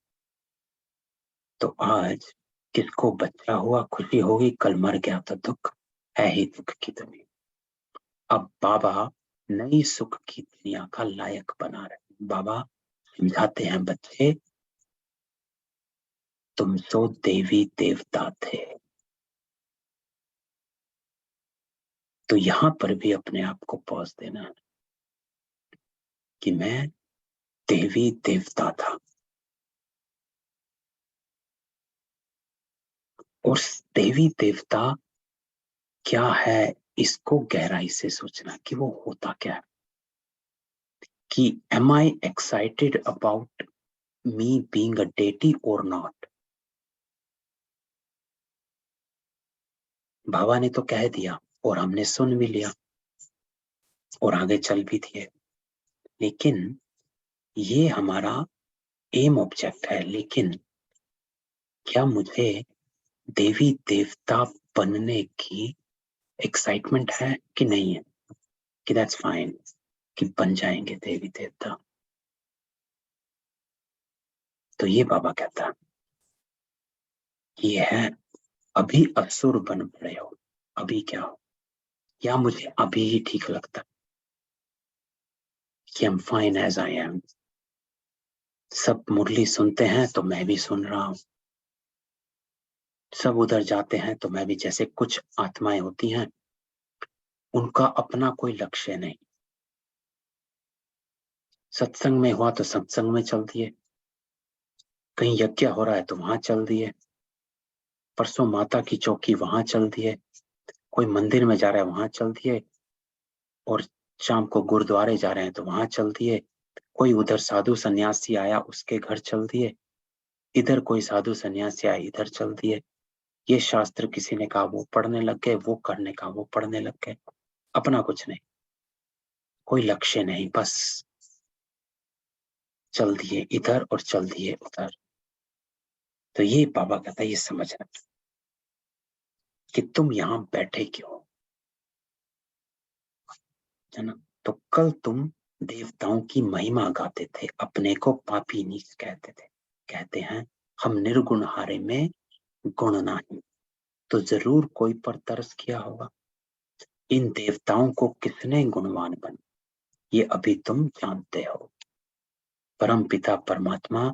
तो आज किसको बच्चा हुआ खुशी होगी, कल मर गया तो दुख है ही, दुख की दुनिया। अब बाबा नई सुख की दुनिया का लायक बना रहे। बाबा समझाते हैं बच्चे तुम तो देवी देवता थे। तो यहां पर भी अपने आप को पॉज देना है कि मैं देवी देवता था, और देवी देवता क्या है इसको गहराई से सोचना कि वो होता क्या है। कि am I excited about me being a daddy और नॉट। बाबा ने तो कह दिया और हमने सुन भी लिया और आगे चल भी दिए, लेकिन ये हमारा एम ऑब्जेक्ट है। लेकिन क्या मुझे देवी देवता बनने की एक्साइटमेंट है कि नहीं है, कि दैट्स फाइन, कि बन जाएंगे देवी देवता। तो ये बाबा कहता है ये है अभी असुर बन पड़े हो, अभी क्या हो, या मुझे अभी ही ठीक लगता कि I am fine as I am. सब मुरली सुनते हैं तो मैं भी सुन रहा हूं, सब उधर जाते हैं तो मैं भी, जैसे कुछ आत्माएं होती हैं उनका अपना कोई लक्ष्य नहीं। सत्संग में हुआ तो सत्संग में चल दिए, कहीं यज्ञ हो रहा है तो वहां चल दिए, परसों माता की चौकी वहां चल दिए, कोई मंदिर में जा रहा है वहां चल दिए, और शाम को गुरुद्वारे जा रहे हैं तो वहां चल दिए। कोई उधर साधु सन्यासी आया उसके घर चल दिए, इधर कोई साधु सन्यासी आया इधर चल दिए। ये शास्त्र किसी ने कहा वो पढ़ने लग गए, वो करने का वो पढ़ने लग गए। अपना कुछ नहीं, कोई लक्ष्य नहीं, बस चल दिए इधर और चल दिए उधर। तो ये बाबा कहता है ये समझना कि तुम यहां बैठे क्यों, है ना। तो कल तुम देवताओं की महिमा गाते थे, अपने को पापी नीच कहते थे। कहते हैं हम निर्गुण हारे में गुण नहीं, तो जरूर कोई पर तरस किया होगा। इन देवताओं को किसने गुणवान बना, ये अभी तुम जानते हो। परम पिता परमात्मा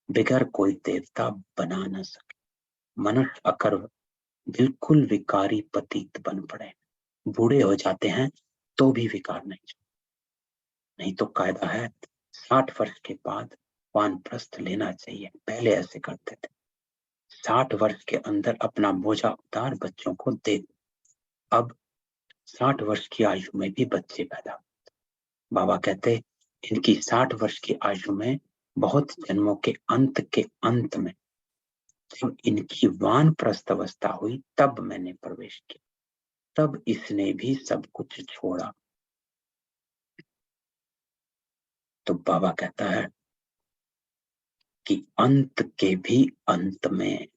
बिगर कोई देवता बना न सके। मनुष्य अकर बिल्कुल विकारी पतित बन पड़े, बूढ़े हो जाते हैं तो भी विकार नहीं तो कायदा है 60 वर्ष के बाद वानप्रस्थ लेना चाहिए। पहले ऐसे करते थे, 60 वर्ष के अंदर अपना बोझा उतार बच्चों को दे। अब 60 वर्ष की आयु में भी बच्चे पैदा। बाबा कहते इनकी 60 वर्ष की आयु में बहुत जन्मों के अंत में जब इनकी वानप्रस्थ अवस्था हुई तब मैंने प्रवेश किया, तब इसने भी सब कुछ छोड़ा। तो बाबा कहता है कि अंत के भी अंत में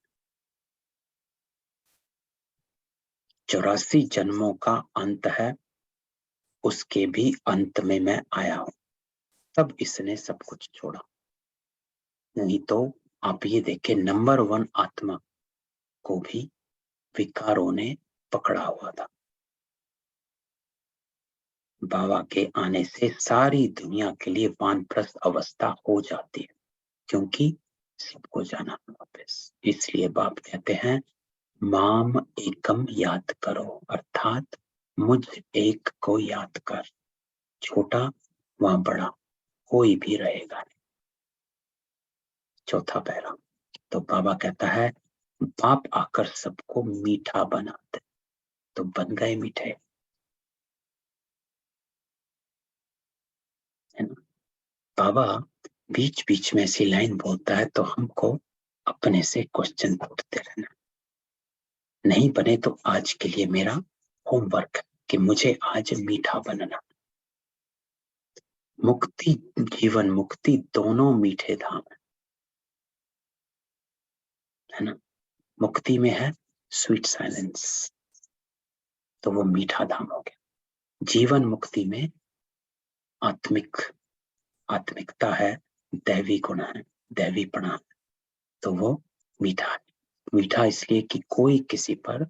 84 जन्मों का अंत है, उसके भी अंत में मैं आया हूं, तब इसने सब कुछ छोड़ा। नहीं तो आप ये देखें नंबर 1 आत्मा को भी विकारों ने पकड़ा हुआ था। बाबा के आने से सारी दुनिया के लिए वानप्रस्थ अवस्था हो जाती है, क्योंकि सबको जाना वापस। इसलिए बाप कहते हैं माम एकम याद करो, अर्थात मुझ एक को याद कर, छोटा वहां बड़ा कोई भी रहेगा नहीं। चौथा पैरा। तो बाबा कहता है बाप आकर सबको मीठा बनाते, तो बन गए मीठे, है ना। बाबा बीच बीच में ऐसी लाइन बोलता है तो हमको अपने से क्वेश्चन पूछते रहना। नहीं बने तो आज के लिए मेरा होमवर्क कि मुझे आज मीठा बनना। मुक्ति जीवन मुक्ति दोनों मीठे धाम है ना। मुक्ति में है स्वीट साइलेंस, तो वो मीठा धाम हो गया। जीवन मुक्ति में आत्मिकता है, दैवी गुण है, दैवीपना है, तो वो मीठा है। मीठा इसलिए कि कोई किसी पर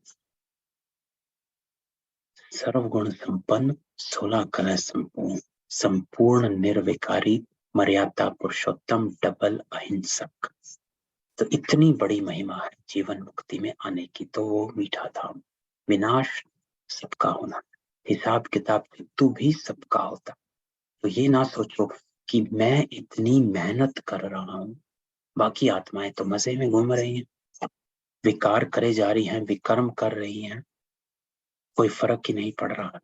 सर्वगुण संपन्न 16 कला संपूर्ण संपूर्ण निर्विकारी मर्यादा पुरुषोत्तम डबल अहिंसक, तो इतनी बड़ी महिमा है जीवन मुक्ति में आने की, तो वो मीठा धाम। विनाश सबका होना, हिसाब किताब तू भी सबका होता। तो ये ना सोचो कि मैं इतनी मेहनत कर रहा हूं, बाकी आत्माएं तो मजे में घूम रही हैं, विकार करे जा रही हैं, विकर्म कर रही हैं, कोई फर्क ही नहीं पड़ रहा।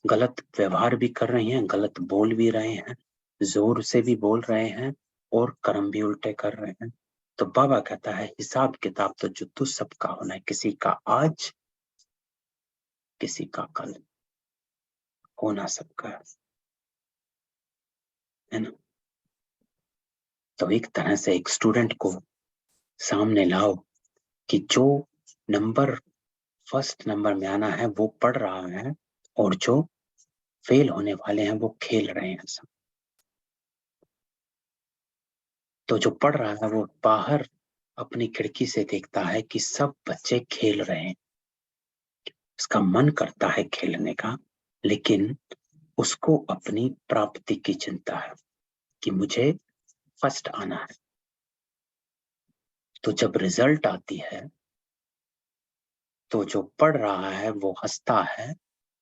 गलत व्यवहार भी कर रही हैं, गलत बोल भी रहे हैं, जोर से भी बोल रहे हैं, और कर्म भी उल्टे कर रहे हैं। तो बाबा कहता है हिसाब किताब तो जुत्तू सबका होना है, किसी का आज किसी का कल, होना सबका है ना। तो एक तरह से एक स्टूडेंट को सामने लाओ कि जो नंबर फर्स्ट नंबर में आना है वो पढ़ रहा है, और जो फेल होने वाले हैं वो खेल रहे हैं सब। तो जो पढ़ रहा है वो बाहर अपनी खिड़की से देखता है कि सब बच्चे खेल रहे हैं, उसका मन करता है खेलने का, लेकिन उसको अपनी प्राप्ति की चिंता है कि मुझे फर्स्ट आना है। तो जब रिजल्ट आती है तो जो पढ़ रहा है वो हंसता है,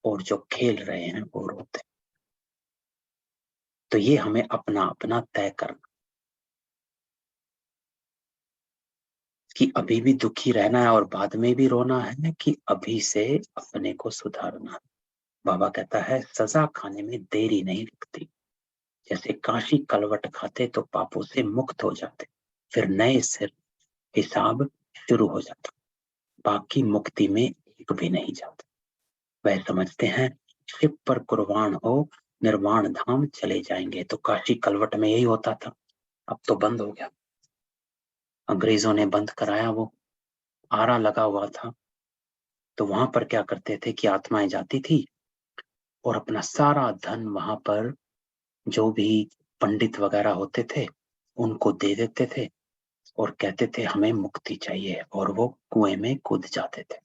और जो खेल रहे हैं वो रोते हैं। तो ये हमें अपना अपना तय करना। कि अभी भी दुखी रहना है और बाद में भी रोना है, कि अभी से अपने को सुधारना है। बाबा कहता है सजा खाने में देरी नहीं लगती। जैसे काशी कलवट खाते तो पापों से मुक्त हो जाते, फिर नए सिर हिसाब शुरू हो जाता, बाकी मुक्ति में एक भी नहीं जाता। वह समझते हैं शिव पर कुर्बान हो निर्वाण धाम चले जाएंगे। तो काशी कलवट में यही होता था, अब तो बंद हो गया, अंग्रेजों ने बंद कराया, वो आरा लगा हुआ था। तो वहां पर क्या करते थे कि आत्माएं जाती थी और अपना सारा धन वहां पर जो भी पंडित वगैरह होते थे उनको दे देते थे और कहते थे हमें मुक्ति चाहिए, और वो कुएं में कूद जाते थे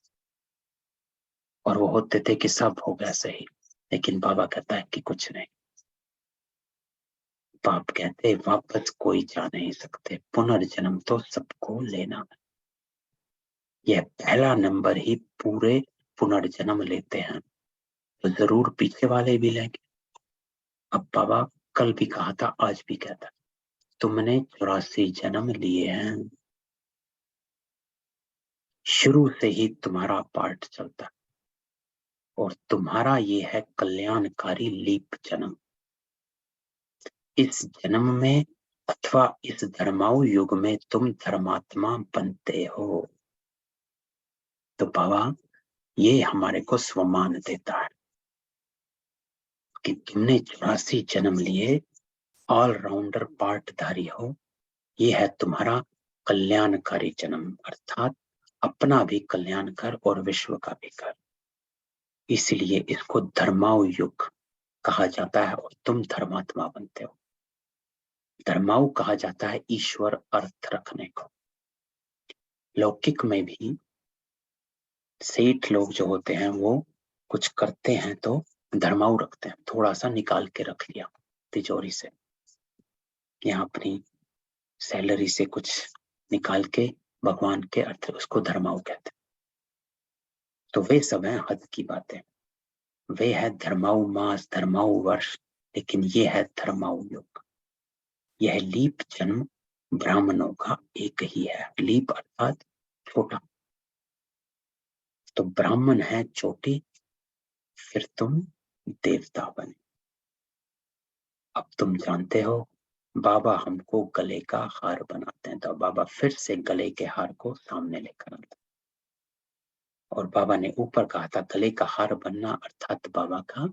और वो होते थे कि सब हो गया सही। लेकिन बाबा कहता है कि कुछ नहीं। बाप कहते वापस कोई जा नहीं सकते, पुनर्जन्म तो सबको लेना है। यह पहला नंबर ही पूरे पुनर्जन्म लेते हैं, तो जरूर पीछे वाले भी लेंगे। अब बाबा कल भी कहा था, आज भी कहता, तुमने 84 जन्म लिए हैं, शुरू से ही तुम्हारा पार्ट चलता है और तुम्हारा ये है कल्याणकारी लीप जन्म। इस जन्म में अथवा इस धर्माऊ युग में तुम धर्मात्मा बनते हो। तो बाबा ये हमारे को स्वमान देता है कि तुमने 84 जन्म लिए, ऑलराउंडर पार्टधारी हो। ये है तुम्हारा कल्याणकारी जन्म, अर्थात अपना भी कल्याण कर और विश्व का भी कर। इसलिए इसको धर्माऊ युग कहा जाता है और तुम धर्मात्मा बनते हो। धर्माऊ कहा जाता है ईश्वर अर्थ रखने को। लौकिक में भी सेठ लोग जो होते हैं वो कुछ करते हैं तो धर्माऊ रखते हैं, थोड़ा सा निकाल के रख लिया तिजोरी से, यहाँ अपनी सैलरी से कुछ निकाल के भगवान के अर्थ, उसको धर्माऊ कहते हैं। तो वे सब हैं हद की बातें, वे है धर्माऊ मास धर्माऊ वर्ष, लेकिन ये है धर्माऊ युग। यह लीप जन्म ब्राह्मणों का एक ही है, लीप अर्थात छोटा। तो ब्राह्मण है चोटी, फिर तुम देवता बने। अब तुम जानते हो बाबा हमको गले का हार बनाते हैं, तो बाबा फिर से गले के हार को सामने लेकर आते हैं। और बाबा ने ऊपर कहा था गले का हार बनना अर्थात बाबा का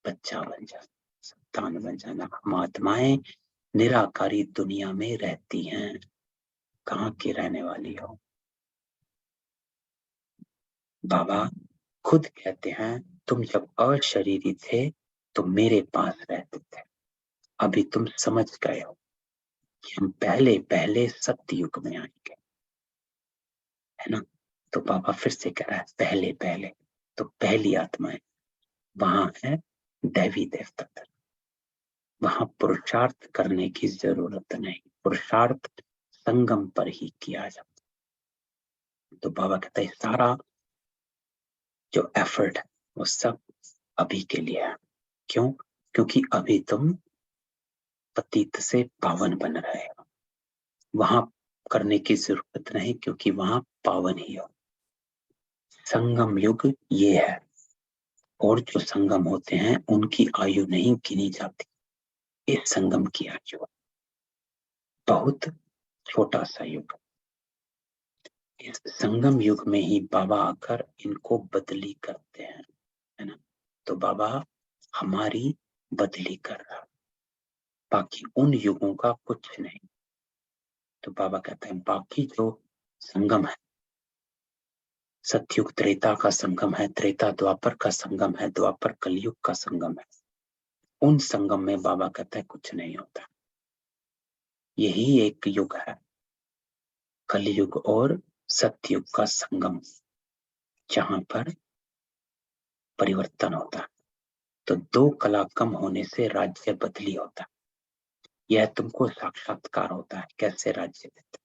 बच्चा बन जाना, संतान बन जाना। हम आत्माएं निराकारी दुनिया में रहती हैं, कहाँ की रहने वाली हो। बाबा खुद कहते हैं तुम जब अशरीरी थे तो मेरे पास रहते थे, अभी तुम समझ गए हो कि हम पहले पहले सत्य युग में आएंगे, है ना। तो बाबा फिर से कह रहा है पहले पहले, तो पहली आत्माएं वहां है दैवी देवता तक, वहां पुरुषार्थ करने की जरूरत नहीं, पुरुषार्थ संगम पर ही किया जाता। तो बाबा कहता है सारा जो एफर्ट है वो सब अभी के लिए है। क्यों? क्योंकि अभी तुम पतित से पावन बन रहे हो, वहां करने की जरूरत नहीं क्योंकि वहां पावन ही हो। संगम युग ये है, और जो संगम होते हैं उनकी आयु नहीं गिनी जाती, इस संगम की आयु बहुत छोटा सा युग। इस संगम युग में ही बाबा आकर इनको बदली करते हैं, है ना। तो बाबा हमारी बदली कर रहा, बाकी उन युगों का कुछ नहीं। तो बाबा कहते हैं बाकी जो संगम है, सतयुग त्रेता का संगम है, त्रेता द्वापर का संगम है, द्वापर कलयुग का संगम है, उन संगम में बाबा कहता है कुछ नहीं होता। यही एक युग है, कलयुग और सतयुग का संगम, जहां पर परिवर्तन होता है। तो दो कला कम होने से राज्य बदली होता है। यह तुमको साक्षात्कार होता है कैसे राज्य देते।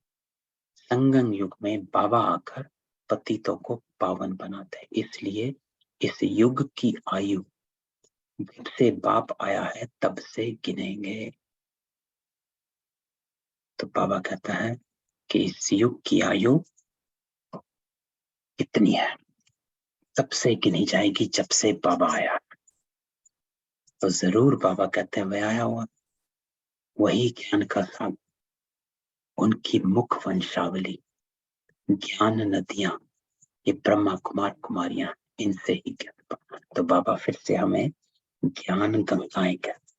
संगम युग में बाबा आकर पतितों को पावन बनाते हैं, इसलिए इस युग की आयु जब से बाप आया है तब से गिनेंगे। तो बाबा कहता है कि इस युग की आयु कितनी है, तब से गिनी जाएगी जब से बाबा आया। तो जरूर बाबा कहते हैं वह आया हुआ, वही ज्ञान का सागर, उनकी मुख वंशावली, ज्ञान नदियां, ये ब्रह्मा कुमार कुमारियां, इनसे ही ज्ञान पाना। तो बाबा फिर से हमें ज्ञान गंगाएं कहते।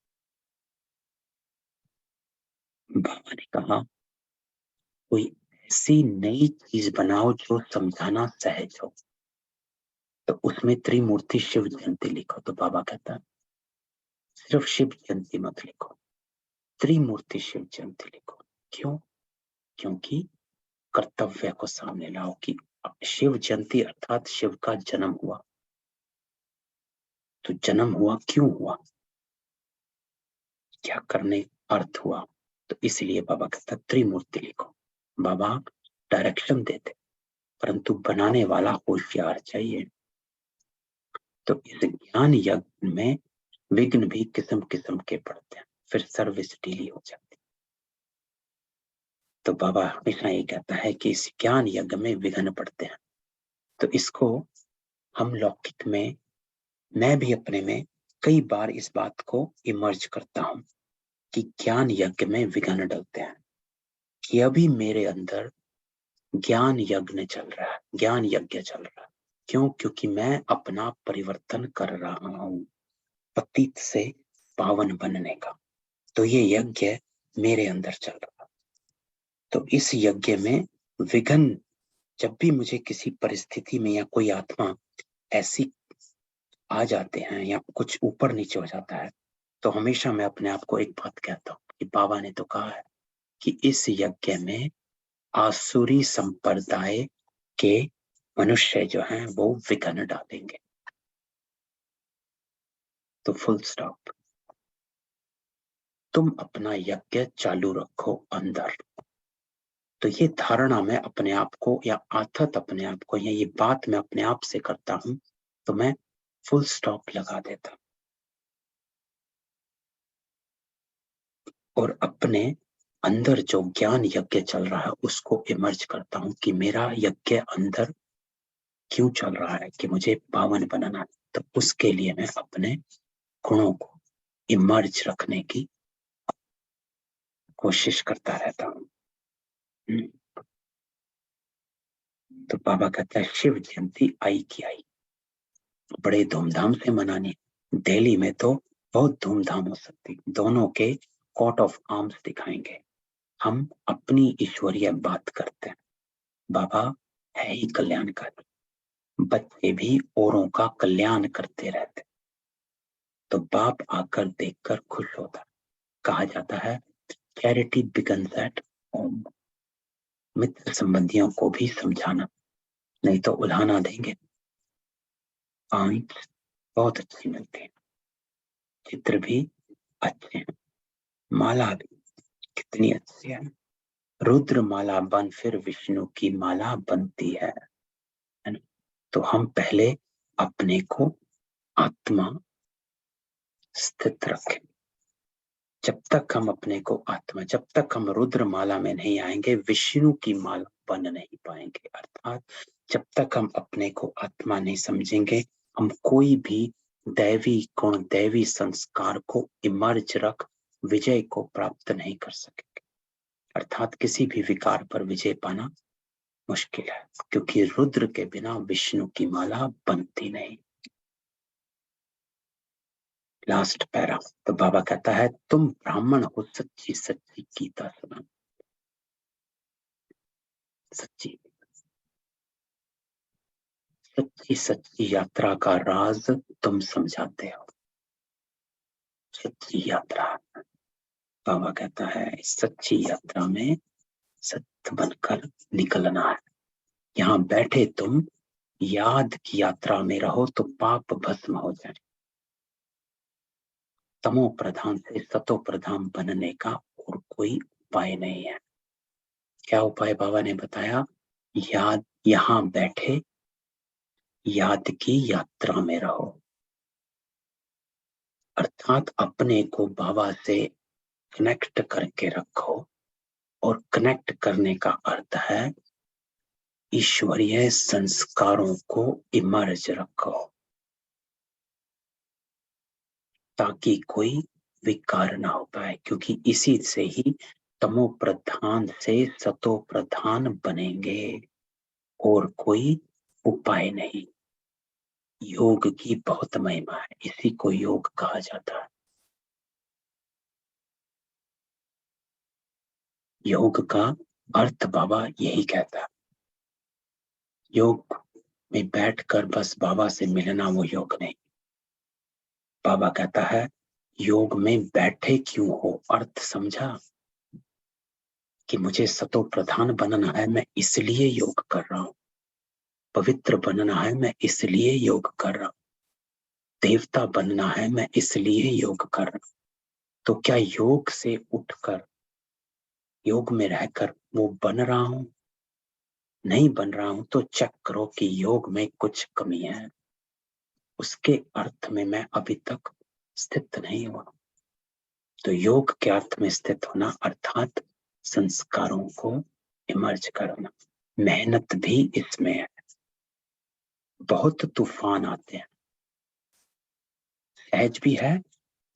बाबा ने कहा कोई ऐसी नई चीज बनाओ जो समझाना सहज हो, तो उसमें त्रिमूर्ति शिव जयंती लिखो। तो बाबा कहता है सिर्फ शिव जयंती मत लिखो, त्रिमूर्ति शिव जयंती लिखो। क्यों? क्योंकि कर्तव्य को सामने लाओ कि शिव जयंती अर्थात शिव का जन्म हुआ। तो जन्म हुआ क्यों हुआ, क्या करने अर्थ हुआ, तो इसलिए बाबा कहता त्रिमूर्ति लिखो। बाबा डायरेक्शन देते, परंतु बनाने वाला होशियार चाहिए। तो इस ज्ञान यज्ञ में विघ्न भी किस्म किस्म के पड़ते हैं, फिर सर्विस ढीली हो जाती। तो बाबा हमेशा ये कहता है कि इस ज्ञान यज्ञ में विघ्न पड़ते हैं। तो इसको हम लौकिक में, मैं भी अपने में कई बार इस बात को इमर्ज करता हूं कि ज्ञान यज्ञ में विघ्न डलते हैं, कि अभी मेरे अंदर ज्ञान यज्ञ चल रहा है, ज्ञान यज्ञ चल रहा है। क्यों? क्योंकि मैं अपना परिवर्तन कर रहा हूं, पतित से पावन बनने का। तो ये यज्ञ मेरे अंदर चल रहा है। तो इस यज्ञ में विघ्न जब भी मुझे किसी परिस्थिति में या कोई आत्मा ऐसी आ जाते हैं या कुछ ऊपर नीचे हो जाता है, तो हमेशा मैं अपने आप को एक बात कहता हूँ कि बाबा ने तो कहा है कि इस यज्ञ में आसुरी संप्रदाय के मनुष्य जो हैं वो विघ्न डालेंगे। तो फुल स्टॉप। तुम अपना यज्ञ चालू रखो अंदर। तो ये धारणा मैं अपने आप को या आथत अपने आप को या ये बात मैं अपने आप से करता हूं, तो मैं फुल स्टॉप लगा देता और अपने अंदर जो ज्ञान यज्ञ चल रहा है उसको इमर्ज करता हूं कि मेरा यज्ञ अंदर क्यों चल रहा है, कि मुझे पावन बनाना है। तो उसके लिए मैं अपने गुणों को इमर्ज रखने की कोशिश करता रहता हूँ। तो बाबा कहता है शिव जयंती आई की आई, बड़े धूमधाम से मनानी। दिल्ली में तो बहुत धूमधाम हो सकती, दोनों के कोट ऑफ आर्म्स दिखाएंगे। हम अपनी ईश्वरीय बात करते हैं, बाबा है ही कल्याणकारी, बच्चे भी औरों का कल्याण करते रहते। तो बाप आकर देखकर खुश होता। कहा जाता है चैरिटी बिगन्स एट होम। मित्र संबंधियों को भी समझाना, नहीं तो उल्हाना देंगे। पॉइंट बहुत अच्छी मिलती है, चित्र भी अच्छे हैं, माला भी कितनी अच्छी है। रुद्र माला बन फिर विष्णु की माला बनती है ना? तो हम पहले अपने को आत्मा स्थित रखें। जब तक हम अपने को आत्मा, जब तक हम रुद्र माला में नहीं आएंगे विष्णु की माला बन नहीं पाएंगे। अर्थात जब तक हम अपने को आत्मा नहीं समझेंगे, हम कोई भी दैवी गुण, दैवी संस्कार को इमर्ज रख विजय को प्राप्त नहीं कर सकेंगे। अर्थात किसी भी विकार पर विजय पाना मुश्किल है, क्योंकि रुद्र के बिना विष्णु की माला बनती नहीं। Last para. तो बाबा कहता है तुम ब्राह्मण हो, सच्ची सच्ची गीता सुना, सच्ची सच्ची सच्ची यात्रा का राज तुम समझाते हो। सच्ची यात्रा, बाबा कहता है इस सच्ची यात्रा में सत्य बनकर निकलना है। यहाँ बैठे तुम याद की यात्रा में रहो तो पाप भस्म हो जाए। तमो प्रधान से सतो प्रधान बनने का और कोई उपाय नहीं है। क्या उपाय बाबा ने बताया? याद, यहाँ बैठे याद की यात्रा में रहो। अर्थात अपने को बाबा से कनेक्ट करके रखो और कनेक्ट करने का अर्थ है ईश्वरीय संस्कारों को इमर्ज रखो ताकि कोई विकार ना हो पाए, क्योंकि इसी से ही तमो प्रधान से सतो प्रधान बनेंगे और कोई उपाय नहीं। योग की बहुत महिमा है, इसी को योग कहा जाता है। योग का अर्थ बाबा यही कहता है। योग में बैठकर बस बाबा से मिलना वो योग नहीं। बाबा कहता है योग में बैठे क्यों हो, अर्थ समझा कि मुझे सतो प्रधान बनना है, मैं इसलिए योग कर रहा हूं। पवित्र बनना है, मैं इसलिए योग कर रहा हूं। देवता बनना है, मैं इसलिए योग कर रहा हूं। तो क्या योग से उठकर, योग में रहकर वो बन रहा हूं? नहीं बन रहा हूं तो चेक करो कि योग में कुछ कमी है। उसके अर्थ में मैं अभी तक स्थित नहीं हुआ। तो योग के अर्थ में स्थित होना अर्थात संस्कारों को इमर्ज करना। मेहनत भी इसमें है। बहुत तूफान आते हैं, सहज भी है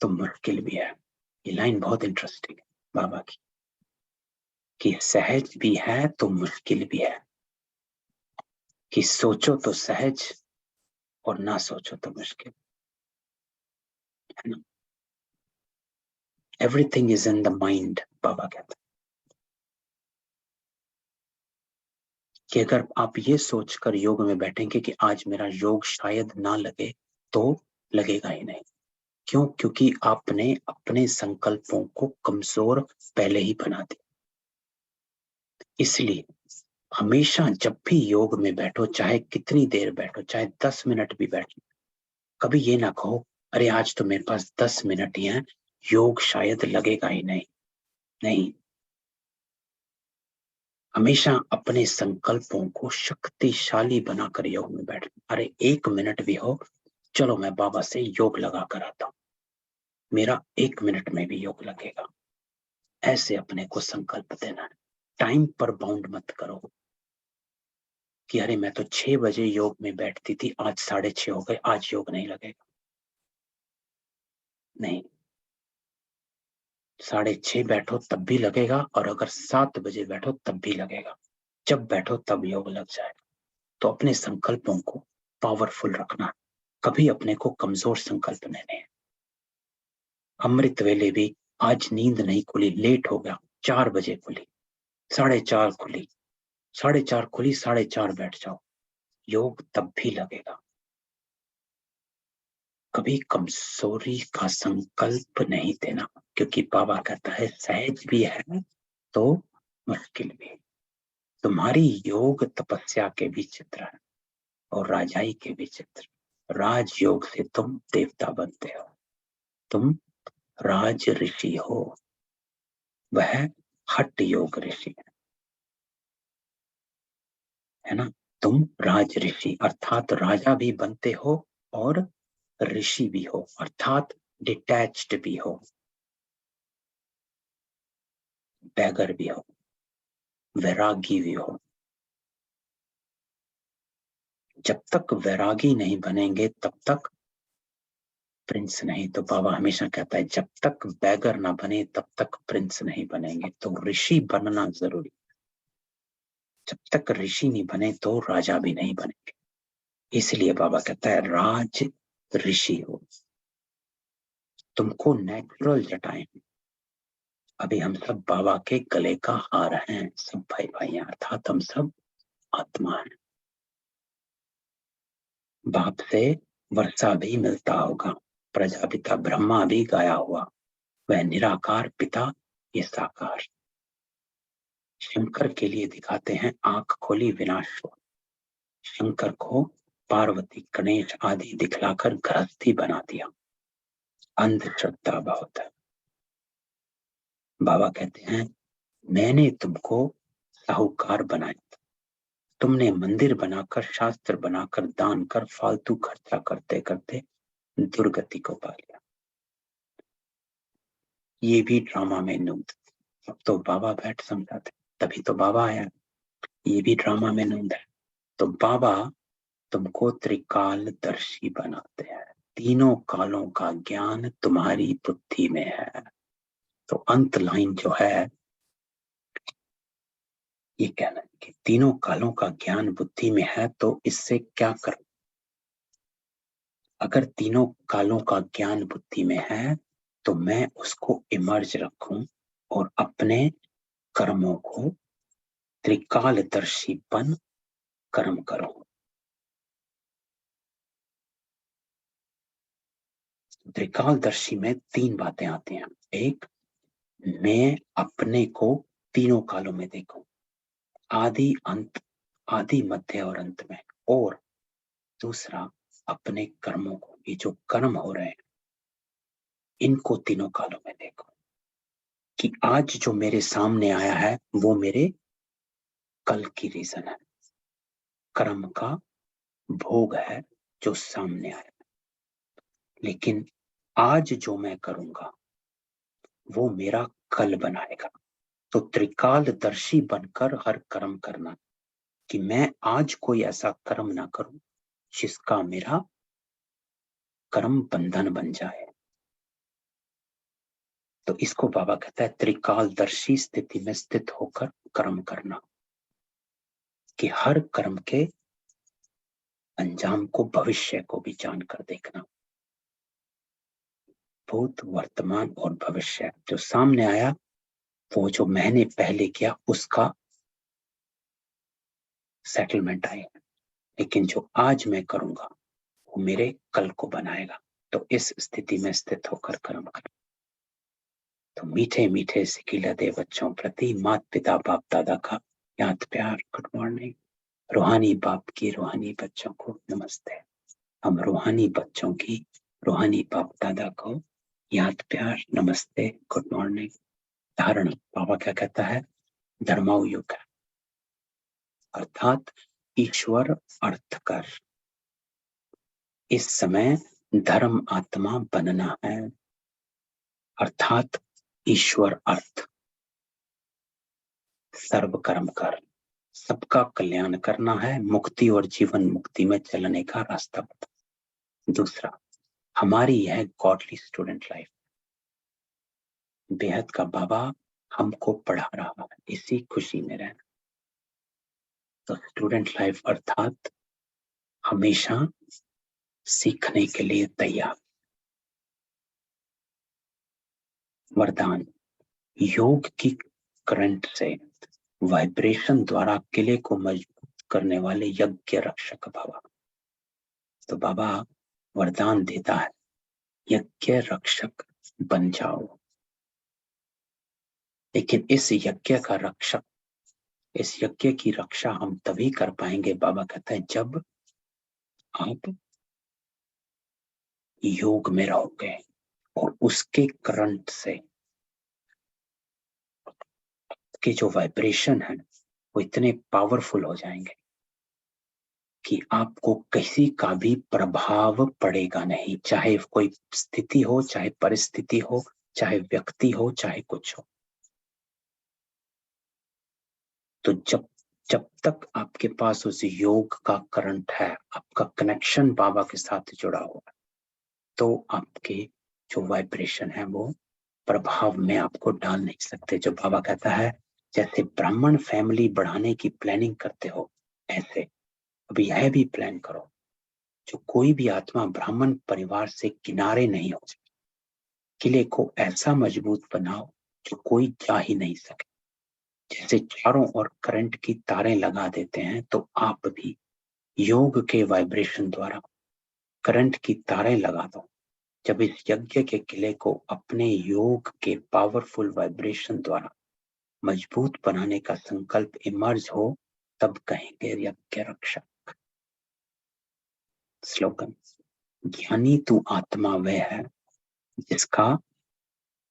तो मुश्किल भी है। ये लाइन बहुत इंटरेस्टिंग है बाबा की, कि सहज भी है तो मुश्किल भी है, कि सोचो तो सहज और ना सोचो तो मुश्किल है ना। Everything is in the mind, बाबा कहते हैं कि अगर आप ये सोचकर योग में बैठेंगे कि आज मेरा योग शायद ना लगे, तो लगेगा ही नहीं। क्यों? क्योंकि आपने अपने संकल्पों को कमजोर पहले ही बना दिया। इसलिए हमेशा जब भी योग में बैठो, चाहे कितनी देर बैठो, चाहे 10 मिनट भी बैठो, कभी ये ना कहो अरे आज तो मेरे पास 10 मिनट ही हैं, योग शायद लगेगा ही नहीं। नहीं, हमेशा अपने संकल्पों को शक्तिशाली बनाकर योग में बैठ, अरे 1 मिनट भी हो, चलो मैं बाबा से योग लगा कर आता हूं, मेरा 1 मिनट में भी योग लगेगा। ऐसे अपने को संकल्प देना है। टाइम पर बाउंड मत करो कि अरे मैं तो 6 बजे योग में बैठती थी, आज 6:30 हो गए, आज योग नहीं लगेगा। नहीं, 6:30 बैठो तब भी लगेगा, और अगर 7 बजे बैठो तब भी लगेगा। जब बैठो तब योग लग जाएगा। तो अपने संकल्पों को पावरफुल रखना, कभी अपने को कमजोर संकल्प नहीं है। अमृत वेले भी आज नींद नहीं खुली, लेट हो गया, 4 बजे खुली, 4:30 खुली, 4:30 खुली, 4:30 बैठ जाओ, योग तब भी लगेगा। कभी कमजोरी का संकल्प नहीं देना, क्योंकि बाबा कहता है सहज भी है तो मुश्किल भी। तुम्हारी योग तपस्या के भी चित्र है और राजाई के भी चित्र। राजयोग से तुम देवता बनते हो, तुम राज ऋषि हो, वह हठ योग ऋषि है ना। तुम राज ऋषि अर्थात राजा भी बनते हो और ऋषि भी हो अर्थात डिटैच्ड भी हो, बैगर भी हो, वैरागी भी हो। जब तक वैरागी नहीं बनेंगे तब तक प्रिंस नहीं। तो बाबा हमेशा कहता है जब तक बैगर ना बने तब तक प्रिंस नहीं बनेंगे। तो ऋषि बनना जरूरी, जब तक ऋषि नहीं बने तो राजा भी नहीं बनेंगे। इसलिए बाबा कहता है राज ऋषि हो, तुमको नेचुरल जटाएं। अभी हम सब बाबा के गले का हार हैं, सब भाई भाई हैं, अर्थात हम सब आत्मा हैं। बाप से वर्षा भी मिलता होगा, प्रजापिता ब्रह्मा भी गाया हुआ, वह निराकार पिता ये साकार। शंकर के लिए दिखाते हैं आंख खोली विनाश हो। शंकर को पार्वती गणेश आदि दिखलाकर गृहस्थी बना दिया, अंधश्रद्धा बहुत है। बाबा कहते हैं मैंने तुमको साहूकार बनाया, तुमने मंदिर बनाकर शास्त्र बनाकर दान कर फालतू खर्चा करते करते दुर्गति को पा लिया। ये भी ड्रामा में नुक्त, अब तो बाबा बैठ समझाते, तभी तो बाबा आया, ये भी ड्रामा में नंद है। तो बाबा तुमको त्रिकालदर्शी बनाते हैं, तीनों कालों का ज्ञान तुम्हारी बुद्धि में है। तो अंत लाइन जो है ये कहना कि तीनों कालों का ज्ञान बुद्धि में है, तो इससे क्या करो? अगर तीनों कालों का ज्ञान बुद्धि में है तो मैं उसको इमर्ज रखूं और अपने कर्मों को त्रिकालदर्शीपन कर्म करूं। त्रिकालदर्शी में तीन बातें आती हैं। एक, मैं अपने को तीनों कालों में देखूं, आदि अंत, आदि मध्य और अंत में। और दूसरा, अपने कर्मों को, ये जो कर्म हो रहे हैं इनको तीनों कालों में देखो कि आज जो मेरे सामने आया है वो मेरे कल की रीजन है, कर्म का भोग है जो सामने आया। लेकिन आज जो मैं करूंगा वो मेरा कल बनाएगा। तो त्रिकालदर्शी बनकर हर कर्म करना कि मैं आज कोई ऐसा कर्म ना करूं जिसका मेरा कर्म बंधन बन जाए। तो इसको बाबा कहता है त्रिकालदर्शी स्थिति में स्थित होकर कर्म करना, कि हर कर्म के अंजाम को, भविष्य को भी जानकर देखना। भूत, वर्तमान और भविष्य जो सामने आया वो जो मैंने पहले किया उसका सेटलमेंट आएगा, लेकिन जो आज मैं करूंगा वो मेरे कल को बनाएगा। तो इस स्थिति में स्थित होकर कर्म कर। तो मीठे मीठे सिकीला दे बच्चों प्रति माता पिता बाप दादा का याद प्यार, गुड मॉर्निंग। रूहानी बाप की रूहानी बच्चों को नमस्ते। हम रूहानी बच्चों की रूहानी बाप दादा को याद प्यार, नमस्ते, गुड मॉर्निंग। धारणा बाबा क्या कहता है? धर्माउ युग है, अर्थात ईश्वर अर्थ कर। इस समय धर्म आत्मा बनना है, अर्थात ईश्वर अर्थ। सर्व कर्म कर, सबका कल्याण करना है, मुक्ति और जीवन मुक्ति में चलने का रास्ता बता। दूसरा, हमारी यह गॉडली स्टूडेंट लाइफ, बेहद का बाबा हमको पढ़ा रहा है, इसी खुशी में रहना। तो स्टूडेंट लाइफ अर्थात हमेशा सीखने के लिए तैयार। वरदान, योग की करंट से वाइब्रेशन द्वारा किले को मजबूत करने वाले यज्ञ रक्षक भव। तो बाबा वरदान देता है, यज्ञ रक्षक बन जाओ। लेकिन इस यज्ञ का रक्षक, इस यज्ञ की रक्षा हम तभी कर पाएंगे, बाबा कहते हैं, जब आप योग में रहोगे और उसके करंट से के जो वाइब्रेशन है वो इतने पावरफुल हो जाएंगे कि आपको किसी का भी प्रभाव पड़ेगा नहीं, चाहे कोई स्थिति हो, चाहे परिस्थिति हो, चाहे व्यक्ति हो, चाहे कुछ हो। तो जब जब तक आपके पास उस योग का करंट है, आपका कनेक्शन बाबा के साथ जुड़ा हुआ है, तो आपके जो वाइब्रेशन है वो प्रभाव में आपको डाल नहीं सकते। जो बाबा कहता है, जैसे ब्राह्मण फैमिली बढ़ाने की प्लानिंग करते हो, ऐसे अब यह भी प्लान करो जो कोई भी आत्मा ब्राह्मण परिवार से किनारे नहीं हो सके। किले को ऐसा मजबूत बनाओ जो कोई जा ही नहीं सके। जैसे चारों ओर करंट की तारें लगा देते हैं, तो आप भी योग के वाइब्रेशन द्वारा करंट की तारें लगा दो। जब इस यज्ञ के किले को अपने योग के पावरफुल वाइब्रेशन द्वारा मजबूत बनाने का संकल्प इमर्ज हो, तब कहेंगे यज्ञ रक्षक। स्लोगन, ज्ञानी तू आत्मा वह है जिसका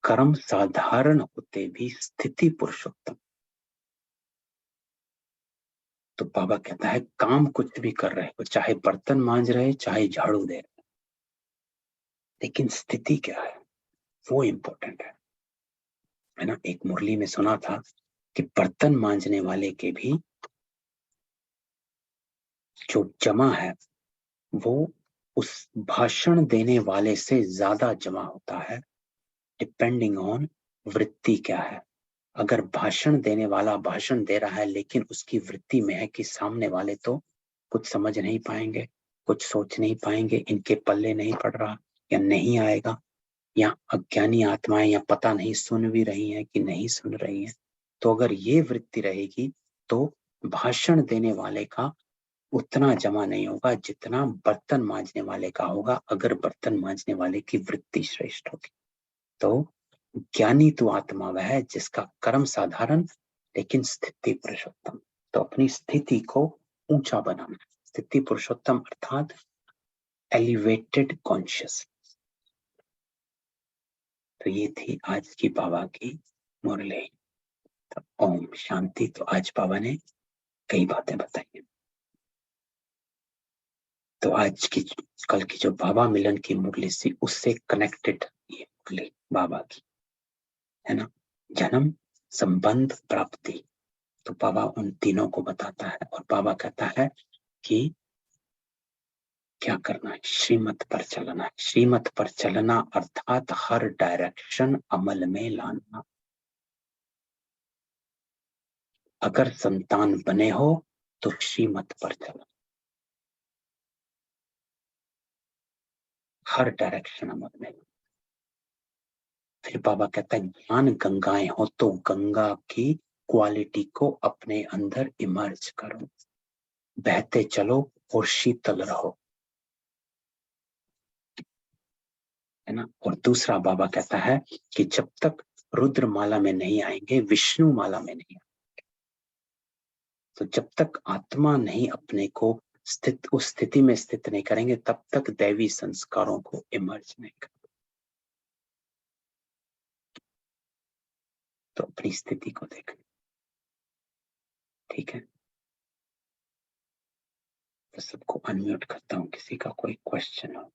कर्म साधारण होते भी स्थिति पुरुषोत्तम। तो बाबा कहता है, काम कुछ भी कर रहे हो, चाहे बर्तन मांज रहे, चाहे झाड़ू दे रहे, लेकिन स्थिति क्या है वो इंपॉर्टेंट है। है ना। एक मुरली में सुना था कि बर्तन मांजने वाले के भी जो जमा है वो उस भाषण देने वाले से ज्यादा जमा होता है, डिपेंडिंग ऑन वृत्ति क्या है। अगर भाषण देने वाला भाषण दे रहा है लेकिन उसकी वृत्ति में है कि सामने वाले तो कुछ समझ नहीं पाएंगे, कुछ सोच नहीं पाएंगे, इनके पल्ले नहीं पड़ रहा या नहीं आएगा, या अज्ञानी आत्माएं या पता नहीं सुन भी रही हैं कि नहीं सुन रही हैं, तो अगर ये वृत्ति रहेगी तो भाषण देने वाले का उतना जमा नहीं होगा जितना बर्तन मांजने वाले का होगा, अगर बर्तन मांजने वाले की वृत्ति श्रेष्ठ होगी। तो ज्ञानी तो आत्मा वह है जिसका कर्म साधारण लेकिन स्थिति पुरुषोत्तम। तो अपनी स्थिति को ऊंचा बनाना, स्थिति पुरुषोत्तम अर्थात एलिवेटेड कॉन्शियस। तो ये थी आज की बाबा की मुरली। तो ओम शांति। तो आज बाबा ने कई बातें बताई। तो आज की कल की जो बाबा मिलन की मुरली थी उससे कनेक्टेड ये मुरली बाबा की, है ना। जन्म, संबंध, प्राप्ति। तो बाबा उन तीनों को बताता है और बाबा कहता है कि क्या करना है, श्रीमत पर चलना है। श्रीमत पर चलना अर्थात हर डायरेक्शन अमल में लाना। अगर संतान बने हो तो श्रीमत पर चलना, हर डायरेक्शन अमल में। फिर बाबा कहता है ज्ञान गंगाएं हो तो गंगा की क्वालिटी को अपने अंदर इमर्ज करो, बहते चलो और शीतल रहो, है ना। और दूसरा बाबा कहता है कि जब तक रुद्र माला में नहीं आएंगे, विष्णु माला में नहीं आएंगे, तो जब तक आत्मा नहीं अपने को स्थित उस स्थिति में स्थित नहीं करेंगे तब तक दैवी संस्कारों को इमर्ज नहीं करेंगे। तो अपनी स्थिति को देखना, ठीक है। तो सबको अनम्यूट करता हूँ, किसी का कोई क्वेश्चन हो।